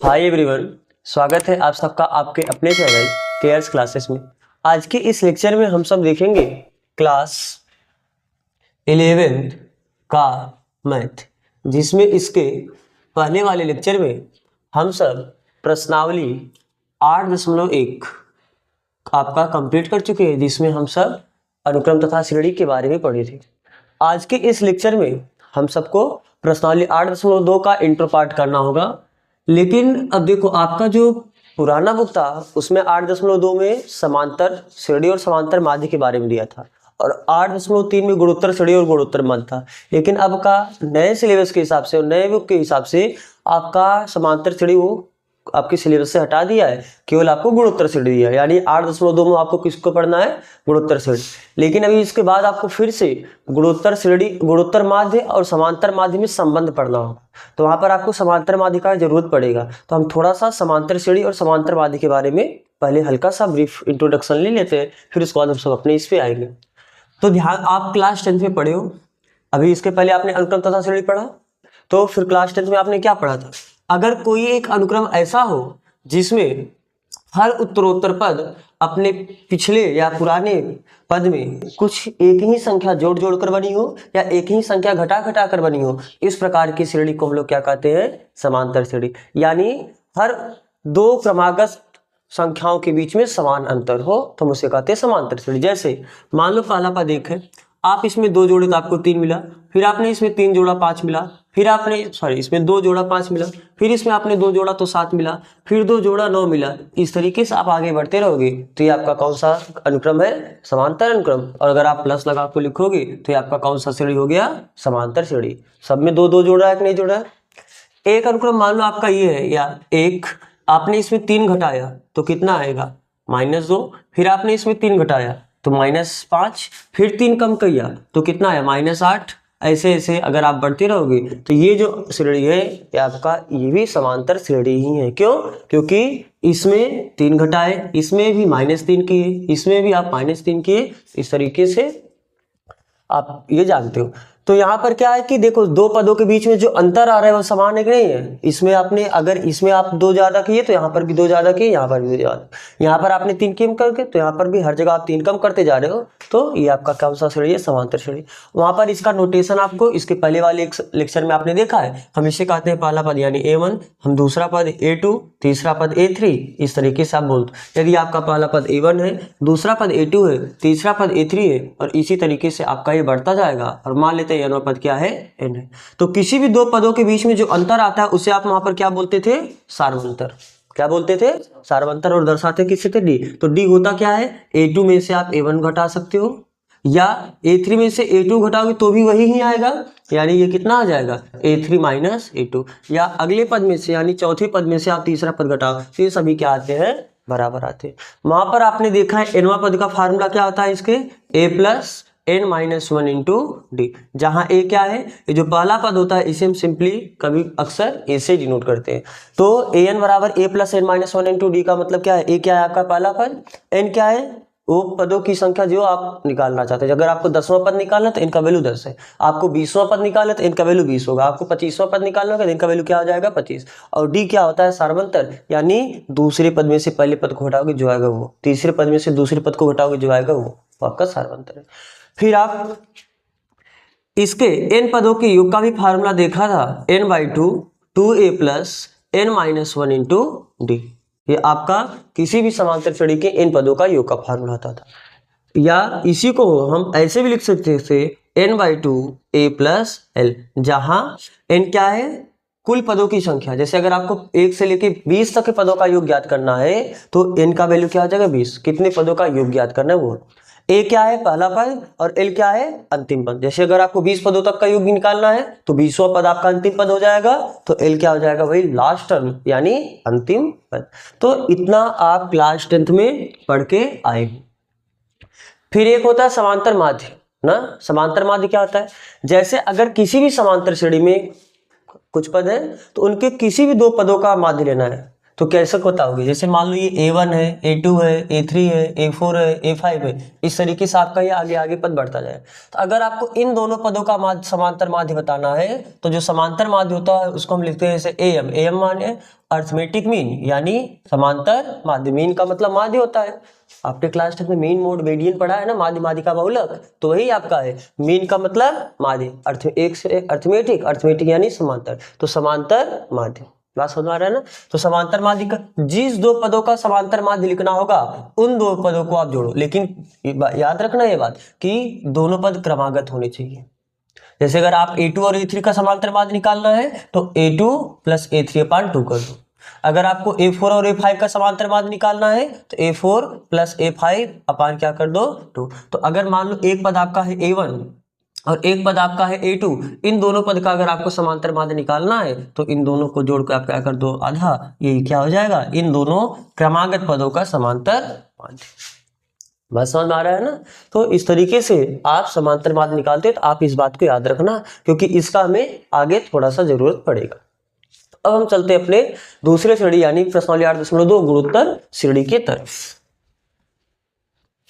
Hi everyone, स्वागत है आप सबका आपके अपने चैनल केयर्स क्लासेस में। आज के इस लेक्चर में हम सब देखेंगे क्लास 11th का मैथ, जिसमें इसके पहले वाले लेक्चर में हम सब प्रश्नावली 8.1 आपका कंप्लीट कर चुके हैं, जिसमें हम सब अनुक्रम तथा श्रेणी के बारे में पढ़े थे। आज के इस लेक्चर में हम सबको प्रश्नावली 8.2 का इंट्रो पार्ट करना होगा। लेकिन अब देखो, आपका जो पुराना बुक था उसमें 8.2 में समांतर श्रेणी और समांतर माध्य के बारे में दिया था और 8.3 में गुणोत्तर श्रेणी और गुणोत्तर माध्य था। लेकिन अब का नए सिलेबस के हिसाब से और नए बुक के हिसाब से आपका समांतर श्रेणी वो आपके सिलेबस से हटा दिया है, केवल आपको गुणोत्तर श्रेणी दिया है। यानी 8.2 में आपको किसको पढ़ना है? गुणोत्तर श्रेणी। लेकिन अभी इसके बाद आपको फिर से गुणोत्तर श्रेणी, गुणोत्तर माध्य और समांतर माध्य में संबंध पढ़ना होगा, तो वहां पर आपको समांतर माध्य का जरूरत पड़ेगा। तो हम थोड़ा सा समांतर श्रेणी और समांतर माध्य के बारे में पहले हल्का सा ब्रीफ इंट्रोडक्शन ले लेते हैं, फिर उसके बाद हम सब अपने इस पे आएंगे। तो ध्यान, आप क्लास 10th में पढ़े हो, अभी इसके पहले आपने अनुक्रम तथा श्रेणी पढ़ा, तो फिर क्लास 10th में आपने क्या पढ़ा था? अगर कोई एक अनुक्रम ऐसा हो जिसमें हर उत्तरोत्तर पद अपने पिछले या पुराने पद में कुछ एक ही संख्या जोड़ जोड़ कर बनी हो या एक ही संख्या घटा घटा कर बनी हो, इस प्रकार की श्रेणी को हम लोग क्या कहते हैं? समांतर श्रेणी। यानी हर दो क्रमागत संख्याओं के बीच में समान अंतर हो तो हम उसे कहते हैं समांतर श्रेणी। जैसे मान लो पहला पद एक है, आप इसमें 2 जोड़े तो आपको 3 मिला, फिर आपने इसमें 3 जोड़ा 5 मिला, फिर आपने इसमें 2 जोड़ा 5 मिला, फिर इसमें आपने 2 जोड़ा तो 7 मिला, फिर 2 जोड़ा 9 मिला। इस तरीके से आप आगे बढ़ते रहोगे तो ये आपका कौन सा अनुक्रम है? समांतर अनुक्रम। और अगर आप प्लस लगा के लिखोगे तो ये आपका कौन सा श्रेणी हो गया? समांतर श्रेणी। सब में 2 2 जोड़ा है कि नहीं जोड़ा है? एक अनुक्रम मान लो आपका ये है, या एक आपने इसमें 3 घटाया तो कितना आएगा? -2। फिर आपने इसमें 3 घटाया तो -5, फिर 3 कम किया तो कितना है? -8। ऐसे ऐसे अगर आप बढ़ते रहोगे तो ये जो श्रेणी है ये आपका ये भी समांतर श्रेणी ही है। क्यों? क्योंकि इसमें 3 घटाए, इसमें भी -3 किए, इसमें भी आप -3 किए, इस तरीके से आप ये जानते हो। तो यहाँ पर क्या है कि देखो, दो पदों के बीच में जो अंतर आ रहा है वो समान है कि नहीं है? इसमें आपने अगर इसमें आप 2 ज्यादा किए तो यहाँ पर भी 2 ज्यादा किए, यहाँ पर भी 2 ज्यादा, यहाँ पर आपने 3 कम करके तो यहाँ पर भी हर जगह आप 3 कम करते जा रहे हो, तो ये आपका कौन सा श्रेणी है? समांतर श्रेणी। वहां पर इसका नोटेशन आपको इसके पहले वाले लेक्चर में आपने देखा है। हम इसे कहते हैं पहला पद यानी A1, हम दूसरा पद A2, तीसरा पद A3, इस तरीके से आप बोलते। यदि आपका पहला पद A1 है, दूसरा पद A2 है, तीसरा पद A3 है और इसी तरीके से आपका ये बढ़ता जाएगा। और मान लेते हैं n पद क्या है? n है। तो किसी भी दो पदों के बीच में जो अंतर आता है उसे आप वहां पर क्या बोलते थे? सार्वंतर। क्या बोलते थे? सार्वंतर। और दर्शाते किससे थे? D। तो D होता क्या है? A2 में से आप A1 घटा सकते हो या A3 में से A2 घटाओगे तो भी वही ही आएगा, यानी ये कितना आ जाएगा? A3 minus A2। या अगले पद में से यानी चौथे पद में से आप तीसरा पद घटाओ तो ये सभी क्या आते हैं? बराबर आते हैं। वहां पर आपने देखा है nवां पद का फार्मूला क्या होता है इसके? A + n-1 into D. जहां a क्या है? ये जो पहला पद होता है इसे हम सिंपली कभी अक्सर a से डिनोट करते हैं। तो an बराबर a + n-1 इंटू डी का मतलब क्या है? a क्या है आपका पहला पद, n क्या है? वो पदों की संख्या जो आप निकालना चाहते हैं। अगर आपको 10वां पद निकालना तो इनका वैल्यू 10 है, आपको 20वां पद निकालना तो इनका वैल्यू 20 होगा, आपको 25वां पद निकालना होगा तो इनका वैल्यू क्या हो जाएगा? 25। और डी क्या होता है? सार्वंतर। यानी दूसरे पद में से पहले पद को घटाओगे जो आएगा वो, तीसरे पद में से दूसरे पद को घटाओगे जो आएगा वो आपका सार्वंतर है। फिर आप इसके n पदों के योग का भी फार्मूला देखा था, n/2 2a + n-1 into D. ये आपका किसी भी समांतर श्रेणी के n पदों का योग का फार्मूला होता था। या इसी को हम ऐसे भी लिख सकते थे n/2 a + l, जहां n क्या है? कुल पदों की संख्या। जैसे अगर आपको 1 से लेके 20 तक के पदों का योग ज्ञात करना है तो n का वैल्यू क्या हो जाएगा? 20। कितने पदों का योग ज्ञात करना है वो। a क्या है? पहला पद, और l क्या है? अंतिम पद। जैसे अगर आपको 20 पदों तक का योग निकालना है तो 20वां पद आपका अंतिम पद हो जाएगा, तो l क्या हो जाएगा? वही लास्ट टर्म यानी अंतिम पद। तो इतना आप क्लास 10th में पढ़ के आए हो। फिर एक होता है समांतर माध्य ना। समांतर माध्य क्या होता है? जैसे अगर किसी भी समांतर श्रेणी में कुछ पद है तो उनके किसी भी 2 पदों का माध्य लेना है, तो कैसे बताओगे? जैसे मान लो ये A1 है, A2 है, A3 है, A4 है, A5 है, इस तरीके से आपका ये आगे आगे पद बढ़ता जाए। तो अगर आपको इन दोनों पदों का माध्य समांतर माध्य बताना है तो जो समांतर माध्य होता है उसको हम लिखते हैं जैसे AM माने अर्थमेटिक मीन, यानी समांतर माध्य। मीन का मतलब माध्य होता है। आपने क्लास 10 में मीन मोड मीडियन पढ़ा है ना, माध्य माध्यिका बहुलक, तो वही आपका है। मीन का मतलब माध्य, अर्थ एक से अर्थमेटिक, अर्थमेटिक यानी समांतर, तो समांतर माध्य। बात समझ आ रहा है ना? तो समांतर माध्य का जिस दो पदों का समांतर माध्य लिखना होगा उन दो पदों को आप जोड़ो, लेकिन याद रखना ये बात कि दोनों पद क्रमागत होने चाहिए। जैसे अगर आप A2 और A3 का समांतर माध्य निकालना है तो A2 प्लस A3/2 कर दो। अगर आपको A4 और A5 का समांतर माध्य निकालना है तो A4 प्लस A5 अपान क्या कर दो 2। तो अगर मान लो एक पद आपका है A1 और एक पद आपका है A2, इन दोनों पद का अगर आपको समांतर माध्य निकालना है तो इन दोनों को जोड़ कर आप क्या कर दो आधा, ये क्या हो जाएगा? इन दोनों क्रमागत पदों का समांतर माध्य। बस समझ में आ रहा है ना? तो इस तरीके से आप समांतर माध्य निकालते हैं, तो आप इस बात को याद रखना क्योंकि इसका हमें आगे थोड़ा सा जरूरत पड़ेगा। अब हम चलते हैं अपने दूसरे श्रेणी यानी प्रश्नावली 8.2 गुणोत्तर श्रेणी की तरफ।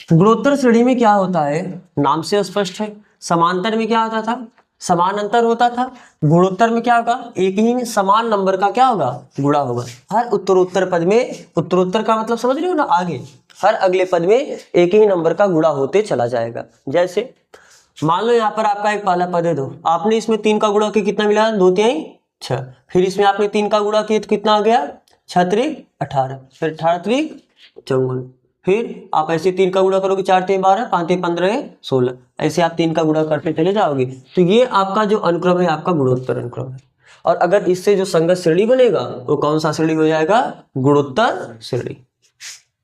गुणोत्तर श्रेणी में क्या होता है? नाम से स्पष्ट है। समांतर में क्या होता था? समान अंतर होता था। गुणोत्तर में क्या होगा? एक ही समान नंबर का क्या होगा? गुणा होगा। हर उत्तरोत्तर पद में, उत्तरोत्तर का मतलब समझ रहे हो ना, आगे हर अगले पद में एक ही नंबर का गुणा होते चला जाएगा। जैसे मान लो यहाँ पर आपका एक पहला पद है 2, आपने इसमें 3 का गुणा किया, कितना मिला? 2 3 6। फिर इसमें आपने 3 का गुणा किया तो कितना आ गया? 6 3 18, फिर 18 3 54। फिर आप ऐसे 3 का गुणा करोगे, 4 3 12, 5 3 15 16, ऐसे आप 3 का गुणा करते चले जाओगे। तो ये आपका जो अनुक्रम है आपका गुणोत्तर अनुक्रम है। और अगर इससे जो संगत श्रेणी बनेगा वो कौन सा श्रेणी हो जाएगा? गुणोत्तर श्रेणी।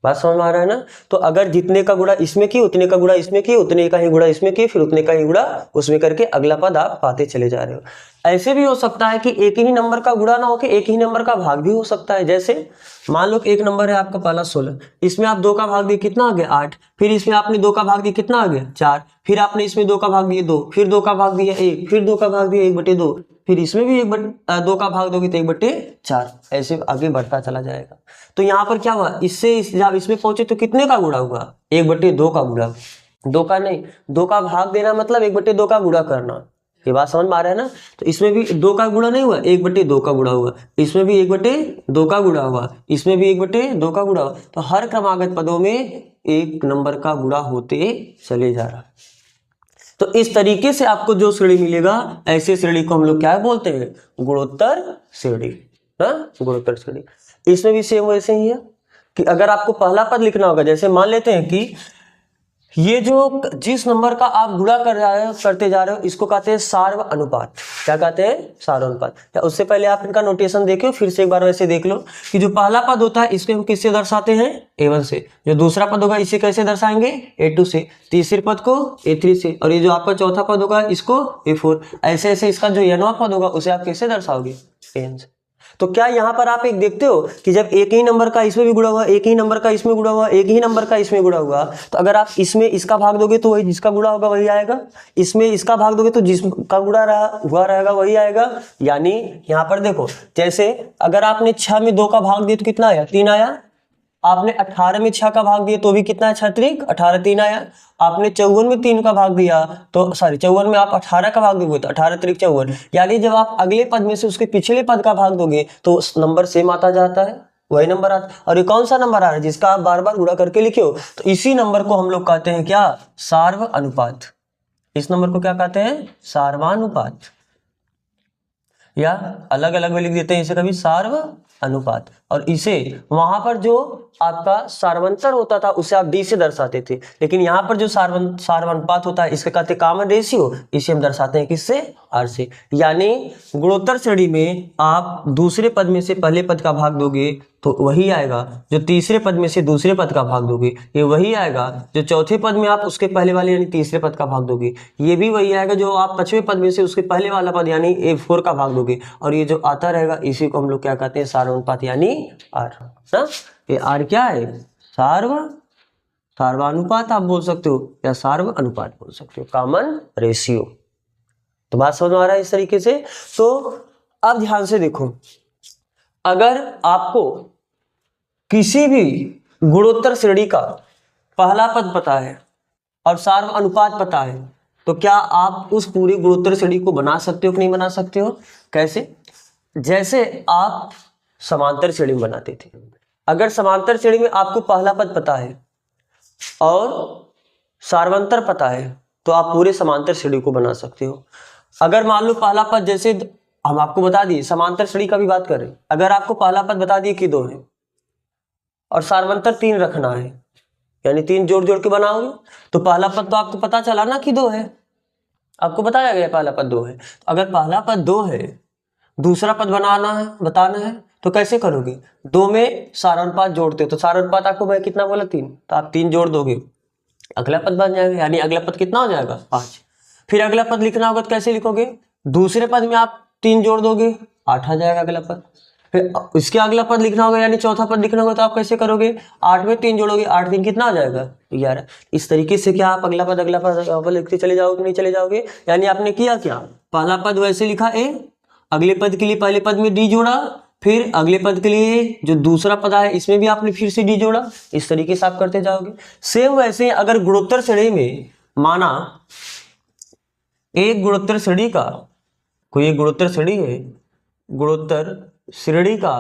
बात समझ में आ रहा है ना? तो अगर जितने का गुणा इसमें की, उतने का गुणा इसमें की, उतने का ही गुणा इसमें की, फिर उतने का ही गुणा उसमें करके अगला पद आप पाते चले जा रहे हो। ऐसे भी हो सकता है कि एक ही नंबर का गुणा ना होके एक ही नंबर का भाग भी हो सकता है। जैसे मान लो एक नंबर है आपका पहला 16, इसमें आप 2 का भाग दिए, कितना आ गया? 8। फिर इसमें आपने 2 का भाग दिया, कितना आ गया? 4। फिर आपने इसमें 2 का भाग दिया 2, फिर 2 का भाग दिया 1, फिर 2 का भाग दिया 1/2, फिर इसमें भी 2 का भाग दोगे तो 1/4, ऐसे आगे बढ़ता चला जाएगा। तो यहाँ पर क्या हुआ? इससे जब इसमें पहुंचे तो कितने का गुणा हुआ? 1/2 का गुणा। 2 का नहीं, 2 का भाग देना मतलब 1/2 का गुणा करना। ये बात समझ में आ रहा है ना? तो इसमें भी 2 का गुणा नहीं हुआ, 1/2 का गुणा हुआ। इसमें भी 1/2 का गुणा हुआ, इसमें भी 1/2 का गुणा हुआ। तो हर क्रमागत पदों में एक नंबर का गुणा होते चले जा रहा है। तो इस तरीके से आपको जो श्रेणी मिलेगा, ऐसे श्रेणी को हम लोग क्या बोलते हैं? गुणोत्तर श्रेणी। गुणोत्तर श्रेणी। इसमें भी सेम वैसे ही है कि अगर आपको पहला पद लिखना होगा, जैसे मान लेते हैं कि ये जो जिस नंबर का आप गुणा करते जा रहे हो इसको कहते हैं सार्व अनुपात। क्या कहते हैं? सार्व अनुपात। या उससे पहले आप इनका नोटेशन देखो, फिर से एक बार वैसे देख लो कि जो पहला पद होता है इसको हम किससे दर्शाते हैं? A1 से। जो दूसरा पद होगा इसे कैसे दर्शाएंगे? A2 से। तीसरे पद को A3 से, और ये जो आपका चौथा पद होगा इसको A4। ऐसे ऐसे इसका जो n वां पद होगा उसे आप कैसे दर्शाओगे? An से। तो क्या यहाँ पर आप एक देखते हो कि जब एक ही नंबर का इसमें भी गुणा हुआ, एक ही नंबर का इसमें गुणा हुआ, एक ही नंबर का इसमें गुणा हुआ, तो अगर आप इसमें इसका भाग दोगे तो वही जिसका गुणा होगा वही आएगा, इसमें इसका भाग दोगे तो जिसका गुणा हुआ रहेगा वही आएगा। यानी यहाँ पर देखो, जैसे अगर आपने 6 में 2 का भाग दिया तो कितना आया? 3 आया। आपने 18 में 6 का भाग दिया तो भी कितना है? 6 3 18 3 आया। आपने 54 में 3 का भाग दिया तो 54 में आप 18 का भाग दोगे तो 18 3 54। यानी जब आप अगले पद में से उसके पिछले पद का भाग दोगे तो उस नंबर सेम आता जाता है, वही नंबर आता है। और ये कौन सा नंबर आ रहा है? जिसका आप बार बार गुणा करके लिखे हो। तो इसी नंबर को हम लोग कहते हैं क्या? सार्व अनुपात। इस नंबर को क्या कहते हैं? सार्वानुपात, या अलग अलग में लिख देते हैं इसे कभी सार्व अनुपात। और इसे वहां पर जो आपका सार्वंतर होता था उसे आप डी से दर्शाते थे, लेकिन यहाँ पर जो सार्वानुपात होता है इसके कहते कॉमन रेशियो, इसे हम दर्शाते हैं किससे? आर से। यानी गुणोत्तर श्रेणी में आप दूसरे पद में से पहले पद का भाग दोगे तो वही आएगा, जो तीसरे पद में से दूसरे पद का भाग दोगे ये वही आएगा, जो चौथे पद में आप उसके पहले वाले यानी तीसरे पद का भाग दोगे ये भी वही आएगा, जो आप 5वें पद में से उसके पहले वाला पद यानी A4 का भाग दोगे। और ये जो आता रहेगा इसी को हम लोग क्या कहते हैं? सार्वानुपात यानी आर ना। ये आर क्या है? सार्वानुपात आप बोल सकते हो या सार्व अनुपात बोल सकते हो, कॉमन रेशियो। तो बात समझ में आ रहा है इस तरीके से। तो अब ध्यान से देखो, अगर आपको किसी भी गुणोत्तर श्रेणी का पहला पद पता है और सार्व अनुपात पता है, तो क्या आप उस पूरी गुणोत्तर श्रेणी को बना सकते हो कि नहीं बना सकते हो? कैसे? जैसे आप समांतर श्रेणी में बनाते थे। अगर समांतर श्रेणी में आपको पहला पद पता है और सार्वंतर पता है तो आप पूरे समांतर श्रेणी को बना सकते हो। अगर मान लो पहला पद, जैसे हम आपको बता दिए समांतर श्रेणी का भी बात करें, अगर आपको पहला पद बता दिए कि 2 है और सार्वंतर 3 रखना है, यानी 3 जोड़ जोड़ के बनाओगे, तो पहला पद तो आपको पता चला ना कि 2 है, आपको बताया गया पहला पद 2 है। तो अगर पहला पद 2 है, दूसरा पद बताना है तो कैसे करोगे? 2 में सारानुपात जोड़ते हो तो सारानुपात आपको मैं कितना बोला? 3, तो आप 3 जोड़ दोगे, अगला पद बन जाएगा, यानी अगला पद कितना हो जाएगा? 5। फिर अगला पद लिखना होगा तो कैसे लिखोगे? दूसरे पद में आप 3 जोड़ दोगे, 8 आ जाएगा अगला पद। फिर इसके अगला पद लिखना होगा, यानी चौथा पद लिखना होगा, तो आप कैसे करोगे? 8 में 3 जोड़ोगे, 8 3 कितना आ जाएगा? 11। इस तरीके से क्या आप अगला पद लिखते चले जाओगे, नहीं चले जाओगे? यानी आपने किया क्या? पहला पद वैसे लिखा ए, अगले पद के लिए पहले पद में डी जोड़ा, फिर अगले पद के लिए जो दूसरा पद है इसमें भी आपने फिर से डी जोड़ा। इस तरीके से आप करते जाओगे। सेम वैसे अगर गुणोत्तर श्रेणी में माना एक गुणोत्तर श्रेणी का, कोई एक गुणोत्तर श्रेणी है, गुणोत्तर श्रेणी का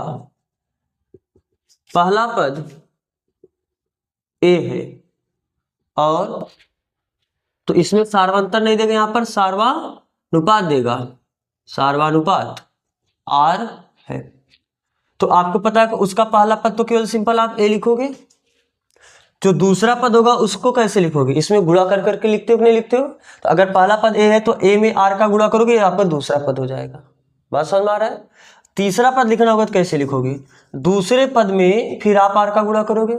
पहला पद ए है और तो इसमें सार्वंतर नहीं देगा, यहां पर सार्वानुपात देगा, सार्वानुपात आर है। तो आपको पता है कि उसका पहला पद तो केवल सिंपल आप ए लिखोगे, जो दूसरा पद होगा उसको कैसे लिखोगे? इसमें गुणा कर करके लिखते हो कि नहीं लिखते हो? तो अगर पहला पद ए है तो ए में आर का गुणा करोगे, यहाँ पर दूसरा पद हो जाएगा। बात समझ में आ रहा है? तीसरा पद लिखना होगा तो कैसे लिखोगे? दूसरे पद में फिर आप आर का गुणा करोगे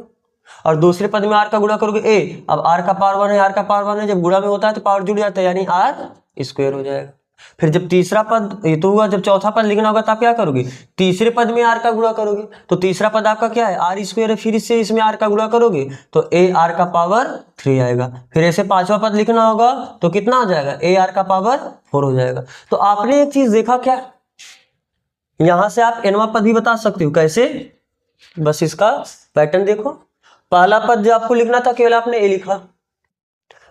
और दूसरे पद में आर का गुणा करोगे ए, अब आर का पावर 1 है, आर का पावर 1 है, जब गुणा में होता है तो पावर जुड़ जाता है, यानी आर स्क्वायर हो जाएगा। फिर जब तीसरा पद ये तो हुआ, जब चौथा पद लिखना होगा तो आप क्या करोगे? तीसरे पद में आर का गुणा करोगे, तो तीसरा पद आपका क्या है? आर स्क्वायर है, फिर इससे इसमें आर का गुणा करोगे तो ए आर का पावर 3 आएगा। फिर ऐसे पांचवा पद लिखना होगा तो कितना आ जाएगा? ए आर का पावर 4 हो जाएगा। तो आपने एक चीज देखा क्या, यहां से आप एनवा पद भी बता सकते हो। कैसे? बस इसका पैटर्न देखो। पहला पद जो आपको लिखना था केवल आपने ए लिखा,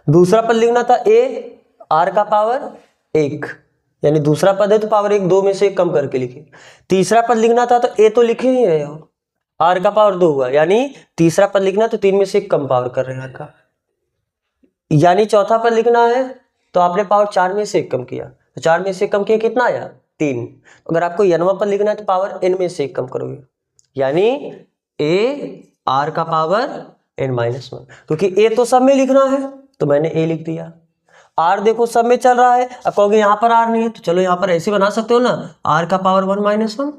दूसरा पद लिखना था ए आर का पावर 1, यानी दूसरा पद है तो पावर 1 2 में से 1 कम करके लिखे। तीसरा पद लिखना था तो ए तो लिखे ही है, आर का पावर 2 हुआ, यानी तीसरा पद लिखना तो 3 में से 1 कम पावर कर रहे हैं आर का। यानी चौथा पद लिखना है तो आपने पावर 4 में से 1 कम किया, तो 4 में से 1 कम किया कितना आया? 3। अगर आपको नवा पद लिखना है तो पावर n में से 1 कम करोगे, यानी ए आर का पावर n-1, क्योंकि ए तो सब में लिखना है तो मैंने ए लिख दिया। आर देखो सब में चल रहा है, अब कहोगे यहाँ पर आर नहीं है तो चलो यहाँ पर ऐसे बना सकते हो ना, आर का पावर 1-1,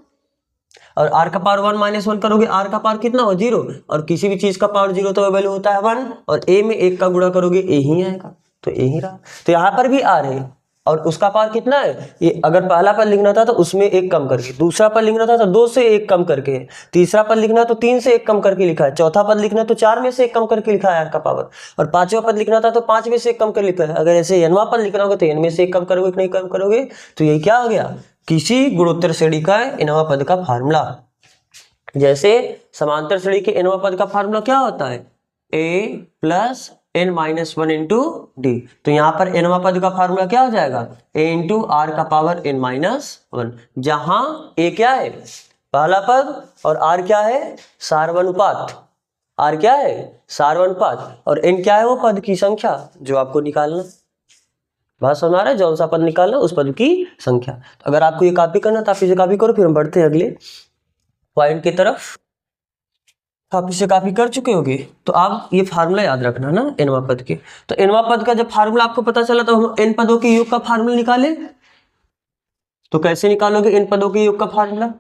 और आर का पावर 1-1 करोगे, आर का पावर कितना हो? 0, और किसी भी चीज का पावर 0 तो वैल्यू होता है 1, और ए में 1 का गुणा करोगे ए ही आएगा, तो ए ही रहा। तो यहाँ पर भी आर है और उसका पावर कितना है? ये अगर पहला पद लिखना था तो उसमें 1 कम करके, दूसरा पद लिखना था तो 2 से 1 कम करके, तीसरा पद लिखना तो 3 से 1 कम करके लिखा है, चौथा पद लिखना तो 4 में से 1 कम करके लिखा है आर का पावर, और पांचवा पद लिखना था तो 5 में से 1 कम कर लिखा है। अगर ऐसे नवा पद लिखना होगा तो n में से 1 कम करोगे कि नहीं कम करोगे? तो यही क्या हो गया? किसी गुणोत्तर श्रेणी का नवा पद का फार्मूला। जैसे समांतर श्रेणी के नवा पद का फार्मूला क्या होता है? a plus n-1 into D. तो यहाँ पर nवा पद का फार्मूला क्या हो जाएगा? a इंटू आर का पावर n-1, जहां a क्या है? पहला पद, और r क्या है? सार्वनुपात। r क्या है? सार्वनुपात, और n क्या है? वो पद की संख्या जो आपको निकालना। बात समझ आ रहा है? जौन सा पद निकालना उस पद की संख्या। तो अगर आपको ये कॉपी करना तो आप इसे कॉपी करो, फिर हम बढ़ते हैं अगले पॉइंट की तरफ। आप इसे कॉपी कर चुके होगे तो आप ये फार्मूला याद रखना ना एनवा पद के। तो एनवा पद का जब फार्मूला आपको पता चला तो हम एन पदों के योग का फार्मूला निकाले। तो कैसे निकालोगे इन पदों के योग का फार्मूला?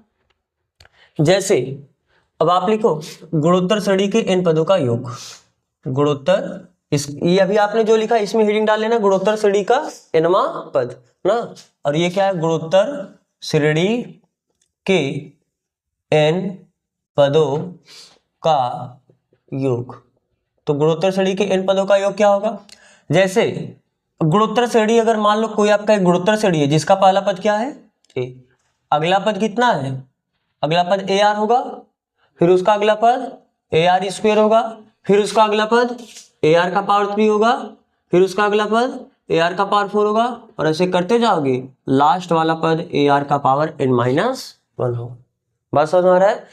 जैसे अब आप लिखो गुणोत्तर श्रेणी के n पदों का योग। गुणोत्तर, इस ये अभी आपने जो लिखा इसमें हेडिंग डाल लेना, गुणोत्तर श्रेणी का nवा पद ना। और ये क्या है? गुणोत्तर श्रेणी के n पदों का योग। तो गुणोत्तर श्रेणी के n पदों का योग क्या होगा? जैसे गुणोत्तर श्रेणी, अगर मान लो कोई आपका एक गुणोत्तर श्रेणी है जिसका पहला पद क्या है? a, अगला पद कितना है? अगला पद ए आर होगा, फिर उसका अगला पद ए आर स्क्वायर होगा, फिर उसका अगला पद ए आर का पावर 3 होगा, फिर उसका अगला पद ए आर का पावर 4 होगा, और ऐसे करते जाओगे, लास्ट वाला पद ए आर का पावर n-1 होगा। बात समझ में आ रहा है?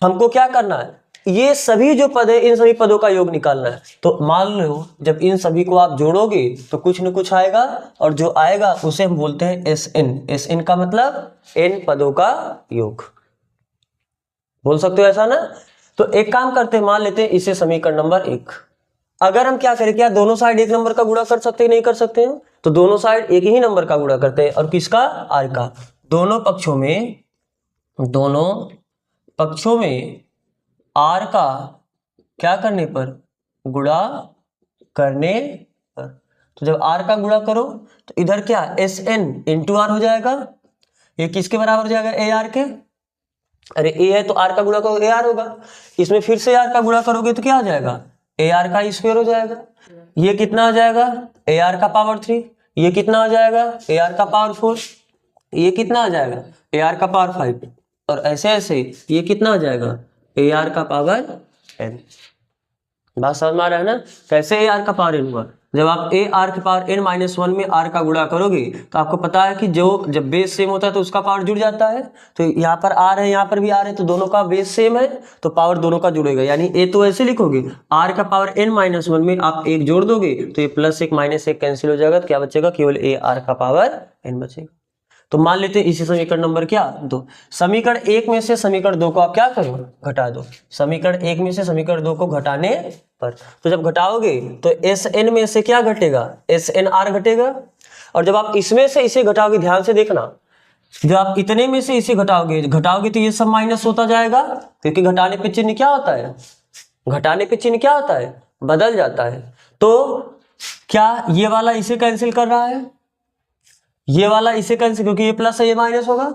हमको क्या करना है, ये सभी जो पद है इन सभी पदों का योग निकालना है। तो मान लो जब इन सभी को आप जोड़ोगे तो कुछ न कुछ आएगा, और जो आएगा उसे हम बोलते हैं SN। SN का मतलब n पदों का योग, बोल सकते हो ऐसा ना। तो एक काम करते हैं, मान लेते हैं इसे समीकरण नंबर 1। अगर हम क्या करें, क्या दोनों साइड एक नंबर का गुणा कर सकते हैं, नहीं कर सकते हैं? तो दोनों साइड एक ही नंबर का गुणा करते हैं, और किसका? आर का। दोनों पक्षों में आर का क्या करने पर? गुणा करने पर। तो जब आर का गुणा करो तो इधर क्या SN इंटू आर हो जाएगा। ये किसके बराबर हो जाएगा? ए आर के। अरे ए है तो आर का गुणा करो ए आर होगा, इसमें फिर से आर का गुणा करोगे तो क्या हो जाएगा? ए आर का स्क्वायर हो जाएगा। ये कितना हो जाएगा? ए आर का पावर 3। ये कितना हो जाएगा? ए आर का पावर 4। ये कितना हो जाएगा? ए आर का पावर 5। और ऐसे ऐसे ये कितना हो जाएगा? ए आर का पावर n। बात समझ में आ रहा है ना? कैसे ए आर का पावर n हुआ? जब आप ए आर के पावर n-1 में आर का गुणा करोगे तो आपको पता है कि जब बेस सेम होता है तो उसका पावर जुड़ जाता है। तो यहाँ पर आर है, यहाँ पर भी आर है, तो दोनों का बेस सेम है तो पावर दोनों का जुड़ेगा। यानी ए तो ऐसे लिखोगे, आर का पावर n-1 में आप एक जोड़ दोगे तो ये +1 -1 कैंसिल हो जाएगा, तो क्या बचेगा? केवल ए आर का पावर n बचेगा। तो मान लेते हैं इसी समीकरण नंबर क्या? 2। समीकरण 1 में से समीकरण 2 को आप क्या करो? घटा दो। समीकरण 1 में से समीकरण 2 को घटाने पर, तो जब घटाओगे तो SN में से क्या घटेगा? SNR घटेगा। और जब आप इसमें से इसे घटाओगे, ध्यान से देखना, जब आप इतने में से इसे घटाओगे तो ये सब माइनस होता जाएगा, क्योंकि घटाने पे चिन्ह क्या होता है? घटाने पे चिन्ह क्या होता है? बदल जाता है। तो क्या ये वाला इसे कैंसिल कर रहा है? ये वाला इससे कैंसिल, क्योंकि ये प्लस है ये माइनस होगा।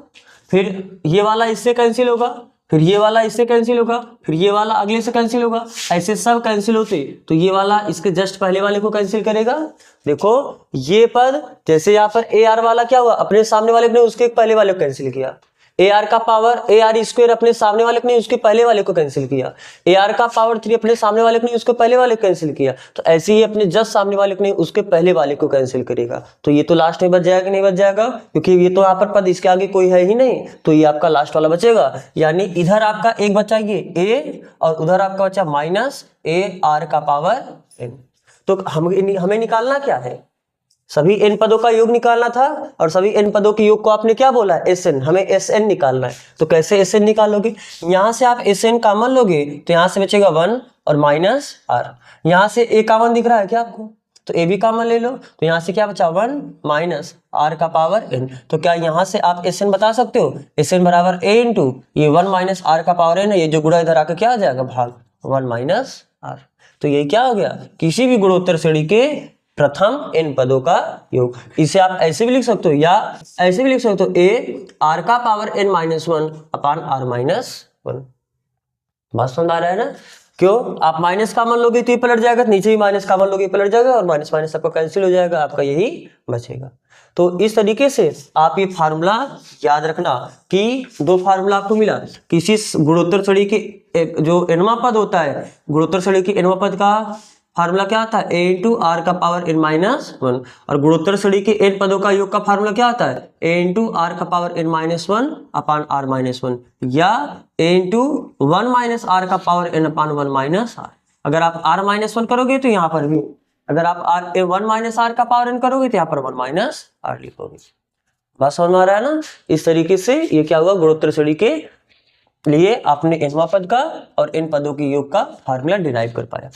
फिर ये वाला इससे कैंसिल होगा, फिर ये वाला इससे कैंसिल होगा, फिर ये वाला अगले से कैंसिल होगा, ऐसे सब कैंसिल होते तो ये वाला इसके जस्ट पहले वाले को कैंसिल करेगा। देखो ये पद, जैसे यहाँ पर ए आर वाला क्या हुआ, अपने सामने वाले ने उसके पहले वाले को कैंसिल किया। ए आर का पावर ए आर स्क्वायर अपने सामने वाले ने उसके पहले वाले को कैंसिल किया। ए आर का पावर 3 अपने सामने वाले ने उसके पहले वाले को कैंसिल किया। तो ऐसे ही अपने जस्ट सामने वाले ने उसके पहले वाले को कैंसिल करेगा। तो ये तो लास्ट में बच जाएगा कि नहीं बच जाएगा? क्योंकि ये तो यहाँ पर पद इसके आगे कोई है ही नहीं, तो ये आपका लास्ट वाला बचेगा। यानी इधर आपका एक बचा ये ए, और उधर आपका बचा माइनस ए आर का पावर n। तो हमें निकालना क्या है? सभी n पदों का योग निकालना था, और सभी n पदों के योग को आपने क्या बोला? SN। हमें SN निकालना है। तो कैसे SN निकालोगे? यहाँ से आप SN कॉमन लोगे तो यहाँ से बचेगा 1 और माइनस r। यहाँ से a कॉमन दिख रहा है क्या आपको? तो a भी कॉमन ले लो, तो यहाँ से क्या बचा? 1 माइनस r का पावर n। तो क्या यहाँ से आप SN बता सकते हो? SN बराबर a इंटू ये 1 माइनस r का पावर n है, ये जो गुणा इधर आकर क्या आ जाएगा? भाग 1 माइनस r। तो ये क्या हो गया? किसी भी गुणोत्तर श्रेणी के प्रथम n पदों का योग। इसे आप ऐसे भी लिख सकते हो या ऐसे भी लिख सकते हो, a r का पावर n-1 अपान r-1। बात समझ आ रहा है ना? क्यों? आप माइनस कॉमन लोगे तो ये पलट जाएगा, नीचे भी माइनस कॉमन लोगे पलट जाएगा, और माइनस माइनस आपका कैंसिल हो जाएगा, आपका यही बचेगा। तो इस तरीके से आप ये फार्मूला याद रखना कि 2 फार्मूला आपको मिला। किसी गुणोत्तर श्रेणी के जो nवां पद होता है, गुणोत्तर श्रेणी के nवां पद का फार्मूला क्या आता है? a इंटू आर का पावर n-1। और गुणोत्तर श्रेणी के n पदों का योग का फार्मूला क्या आता है? a इंटू आर का पावर n-1 अपान r-1, या a इंटू 1 माइनस आर का power n upon 1 minus r. अगर आप r-1 करोगे तो यहाँ पर भी, अगर आप 1 माइनस आर का पावर n करोगे तो यहाँ पर 1 माइनस आर लिखोगे। बात समझ में आ रहा है ना? इस तरीके से ये क्या हुआ, गुणोत्तर श्रेणी के लिए आपने nवां पद का और n पदों के योग का फार्मूला डिराइव कर पाया।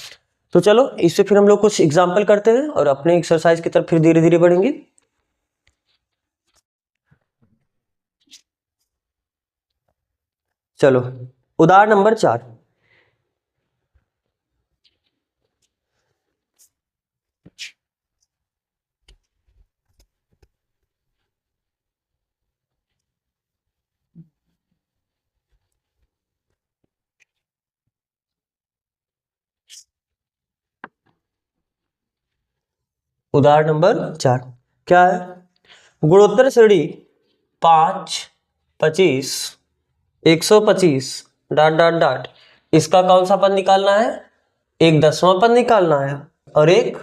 तो चलो इससे फिर हम लोग कुछ एग्जाम्पल करते हैं और अपने एक्सरसाइज की तरफ फिर धीरे धीरे बढ़ेंगे। चलो उदाहरण नंबर 4। उदाहरण नंबर 4 क्या है? गुणोत्तर श्रेणी 5, 25, 125 ... इसका कौन सा पद निकालना है? एक 10वां पद निकालना है और एक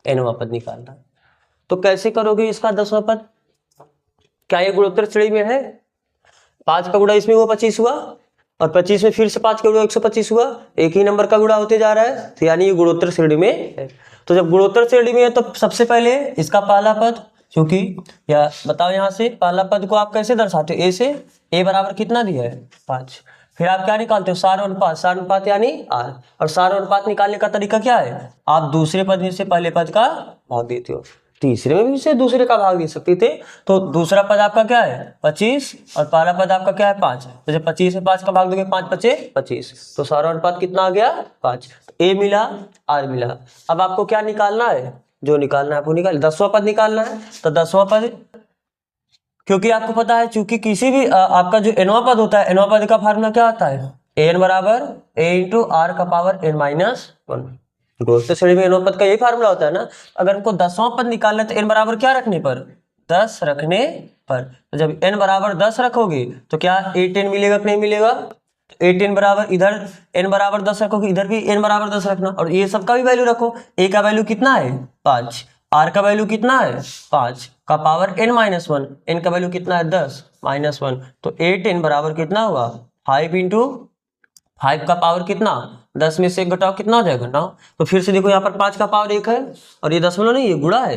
nवां पद निकालना है। तो कैसे करोगे इसका 10वां पद? क्या ये गुणोत्तर श्रेणी में है? 5 का गुणा इसमें हुआ 25 हुआ, और 25 में फिर से 5 का गुणा 125 हुआ, एक ही नंबर का गुणा होते जा रहा है, तो यानी ये गुणोत्तर श्रेणी में है। तो जब गुणोत्तर श्रेणी में है तो सबसे पहले इसका पहला पद, क्योंकि या बताओ यहाँ से पहला पद को आप कैसे दर्शाते हो? ए से, ए बराबर कितना दिया है? 5। फिर आप क्या निकालते हो? सार अनुपात, सार अनुपात यानी आर, और सार अनुपात निकालने का तरीका क्या है? आप दूसरे पद में से पहले पद का भाग देते हो, तीसरे में भी से दूसरे का भाग दे सकते थे। तो दूसरा पद आपका क्या है? 25, और पहला पद आपका क्या है? 5। तो जब 25 से 5 का भाग दोगे 5 5 25, तो सारा अनुपात कितना आ गया? 5। ए मिला, आर मिला। अब आपको क्या निकालना है? जो निकालना है आपको निकाल, 10वां पद निकालना है। तो 10वां पद, क्योंकि आपको पता है चूंकि किसी भी आपका जो nवां पद होता है, nवां पद का फार्मूला क्या होता है? an बराबर a इंटू आर का पावर n माइनस 1। गुणोत्तर श्रेणी में nवां पद का यही फार्मूला होता है ना। अगर हमको 10वां पद निकालना है तो n बराबर क्या रखने पर? 10 रखने पर। तो जब n बराबर 10 रखोगे तो क्या a10 मिलेगा कि नहीं मिलेगा? a10 बराबर, इधर n बराबर 10 रखोगे, इधर भी n बराबर 10 रखना, और ये सबका भी वैल्यू रखो। a का वैल्यू कितना है? 5। आर का वैल्यू कितना है? 5 का पावर n माइनस 1, n का वैल्यू कितना है? 10 माइनस 1। तो a10 बराबर कितना हुआ? 5 इंटू 5 का पावर कितना? 10 में से 1 घटाओ, कितना हो जाएगा? 9। तो फिर से देखो यहाँ पर 5 का पावर 1 है, और ये दशमलव नहीं, ये गुणा है,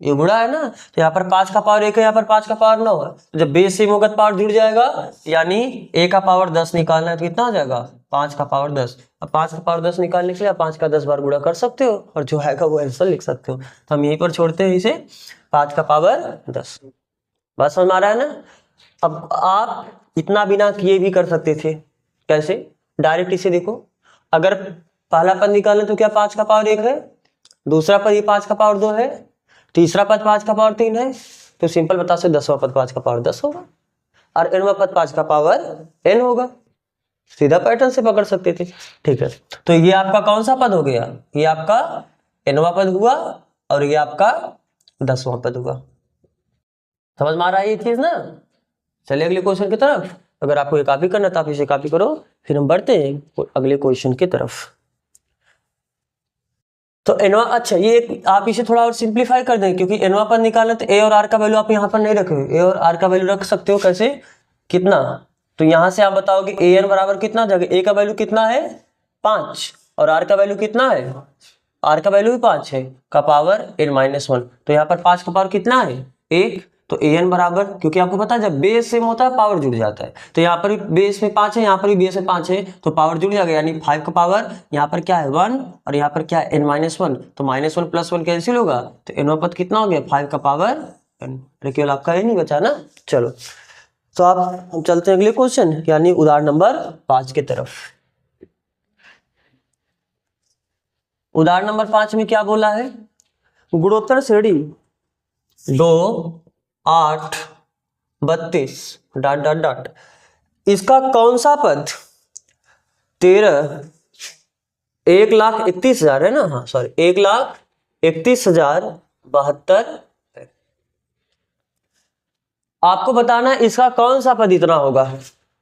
ये गुणा है ना। तो यहाँ पर 5 का पावर 1 है, यहाँ पर 5 का पावर 9 है। तो जब बेस से मोगत पावर जुड़ जाएगा, यानी a का पावर 10 निकालना है तो कितना हो जाएगा? 5 का पावर 10। अब 5 का पावर 10 निकालने के लिए 5 का 10 बार गुणा कर सकते हो, और जो आएगा वो आंसर लिख सकते हो। तो हम यहीं पर छोड़ते हैं इसे, 5 का पावर 10। बात समझ में आ रहा है ना? अब आप इतना बिना किए भी कर सकते थे। कैसे? डायरेक्ट इसे देखो, अगर पहला पद निकालें तो क्या 5 का पावर 1 है, दूसरा पद ये 5 का पावर 2 है, तीसरा पद 5 का पावर 3 है, तो सिंपल बता सकते 10वां पद 5 का पावर 10 होगा, और nवां पद 5 का पावर n होगा। सीधा पैटर्न से पकड़ सकते थे। ठीक है, तो ये आपका कौन सा पद हो गया? ये आपका nवां पद हुआ, और ये आपका 10वां पद हुआ। समझ में आ रहा है ये चीज ना? चलिए अगले क्वेश्चन की तरफ। अगर आपको ये कॉपी करना है तो आप इसे कॉपी करो, फिर हम बढ़ते हैं अगले क्वेश्चन की तरफ। तो nवां, अच्छा ये आप इसे थोड़ा और सिंप्लीफाई कर दें, क्योंकि nवां पद निकालना तो a और r का वैल्यू आप यहाँ पर नहीं रखोगे, a और r का वैल्यू रख सकते हो। कैसे? कितना? तो यहाँ से आप बताओगे an बराबर कितना जगह, a का वैल्यू कितना है? 5, और r का वैल्यू कितना है? r का वैल्यू भी 5 है, का पावर n माइनस 1। तो यहाँ पर 5 का पावर कितना है? 1। तो an बराबर, क्योंकि आपको पता है जब बेस सेम होता है पावर जुड़ जाता है, तो यहाँ पर भी बेस में 5 है, यहाँ पर भी बेस में 5 है, तो पावर जुड़ जाएगा, यानी 5 का पावर यहाँ पर क्या है? 1, और यहाँ पर क्या है? n minus 1। तो माइनस 1 प्लस 1 कैंसिल होगा, तो nवां पद कितना हो गया? 5 का पावर n। केवल आपका ये नहीं बचा ना। चलो, तो आप हम चलते हैं अगले क्वेश्चन, यानी उदाहरण नंबर 5 की तरफ। उदाहरण नंबर 5 में क्या बोला है? गुणोत्तर श्रेणी 2 8 32 डॉट डॉट डॉट, इसका कौन सा पद 13 1,31,000 है ना, हाँ सॉरी 1,31,072 है। आपको बताना है इसका कौन सा पद इतना होगा,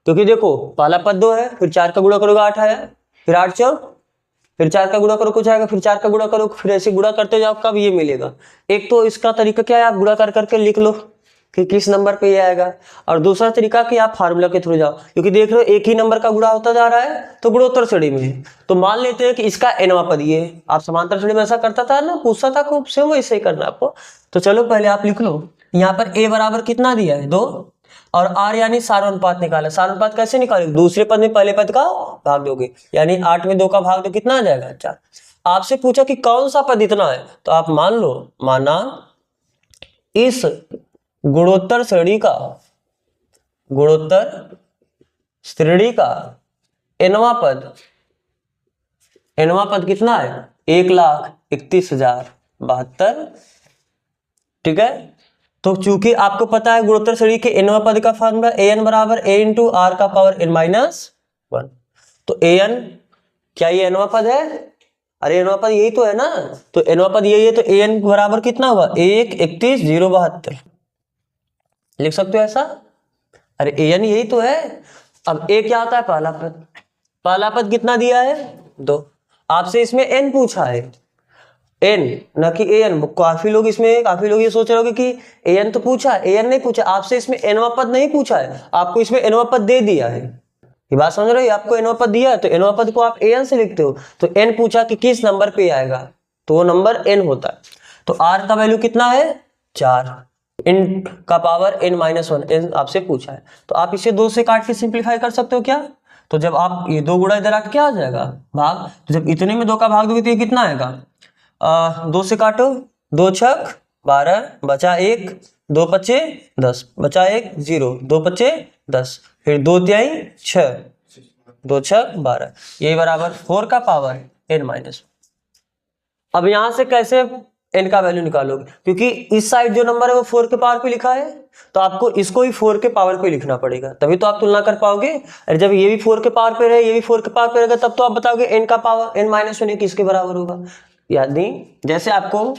क्योंकि देखो पहला पद 2 है, फिर 4 का गुणा करोगे 8 आया, फिर 8 4, फिर 4 का गुणा करो कुछ आएगा, फिर 4 का गुणा करो, फिर ऐसे गुणा करते जाओ, कब ये मिलेगा। एक तो इसका तरीका क्या है, आप गुणा कर करके लिख लो कि किस नंबर पे ये आएगा, और दूसरा तरीका कि आप फार्मूला के थ्रू जाओ, क्योंकि देख रहे हो एक ही नंबर का गुणा होता जा रहा है, तो गुणोत्तर श्रेणी में है। तो मान लेते हैं कि इसका nवां पद ये है। आप समांतर श्रेणी में ऐसा करता था ना, पूछता था खूब, सेम वैसे ही करना आपको। तो चलो पहले आप लिख लो, यहाँ पर a बराबर कितना दिया है? 2, और r यानी सार अनुपात निकाला। सार अनुपात कैसे निकालोगे? दूसरे पद में पहले पद का भाग दोगे, यानी 8 में 2 का भाग दो, कितना आ जाएगा? 4। आपसे पूछा कि कौन सा पद इतना है, तो आप मान लो, माना इस गुणोत्तर श्रेणी का nवां पद कितना है? 1,31,072। ठीक है, तो चूंकि आपको पता है गुणोत्तर श्रेणी के nवां पद का फॉर्मूला an बराबर a इंटू आर का पावर n माइनस 1। तो an क्या ये nवां पद है? अरे nवां पद यही तो है ना, तो nवां पद यही है, तो an बराबर कितना हुआ? 1,31,072 लिख सकते हो ऐसा। अरे an यही तो है। अब a क्या होता है? पहला पद। पहला पद कितना दिया है 2, आपसे इसमें n पूछा है, n ना कि an। काफी लोग ये सोच रहे होंगे कि an तो पूछा है, an नहीं पूछा, आपसे इसमें nवां पद नहीं पूछा है, आपको इसमें nवां पद दे दिया है। ये बात समझ रहे हो, आपको nवां पद दिया है तो nवां पद को आप an से लिखते हो, तो n पूछा कि किस नंबर पे आएगा, तो वो नंबर n होता है। तो r का वैल्यू कितना है 4, n का पावर n-1, n आपसे पूछा है, तो आप इसे 2 से काट के सिंप्लीफाई कर सकते हो क्या। तो जब आप ये 2 गुणा इधर आके क्या आ जाएगा भाग, तो जब इतने में 2 का भाग दोगे तो ये कितना आएगा 2 से काटो, 2 छक 12 बचा 1, 2 पचे 10 बचा 1 0, 2 पचे 10, फिर 2 तिहाई 6, 2 छक 12, ये बराबर 4 का पावर n-1। अब यहां से कैसे n का वैल्यू निकालोगे, क्योंकि इस साइड जो नंबर है वो 4 के पावर पे लिखा है, तो आपको इसको ही 4 के पावर पे लिखना पड़ेगा, तभी तो आप तुलना कर पाओगे। और जब ये भी 4 के पावर पे रहे, ये भी 4 के पावर पे रहेगा, तब तो आप बताओगे n का पावर n-1 किसके बराबर होगा। यानी जैसे आपको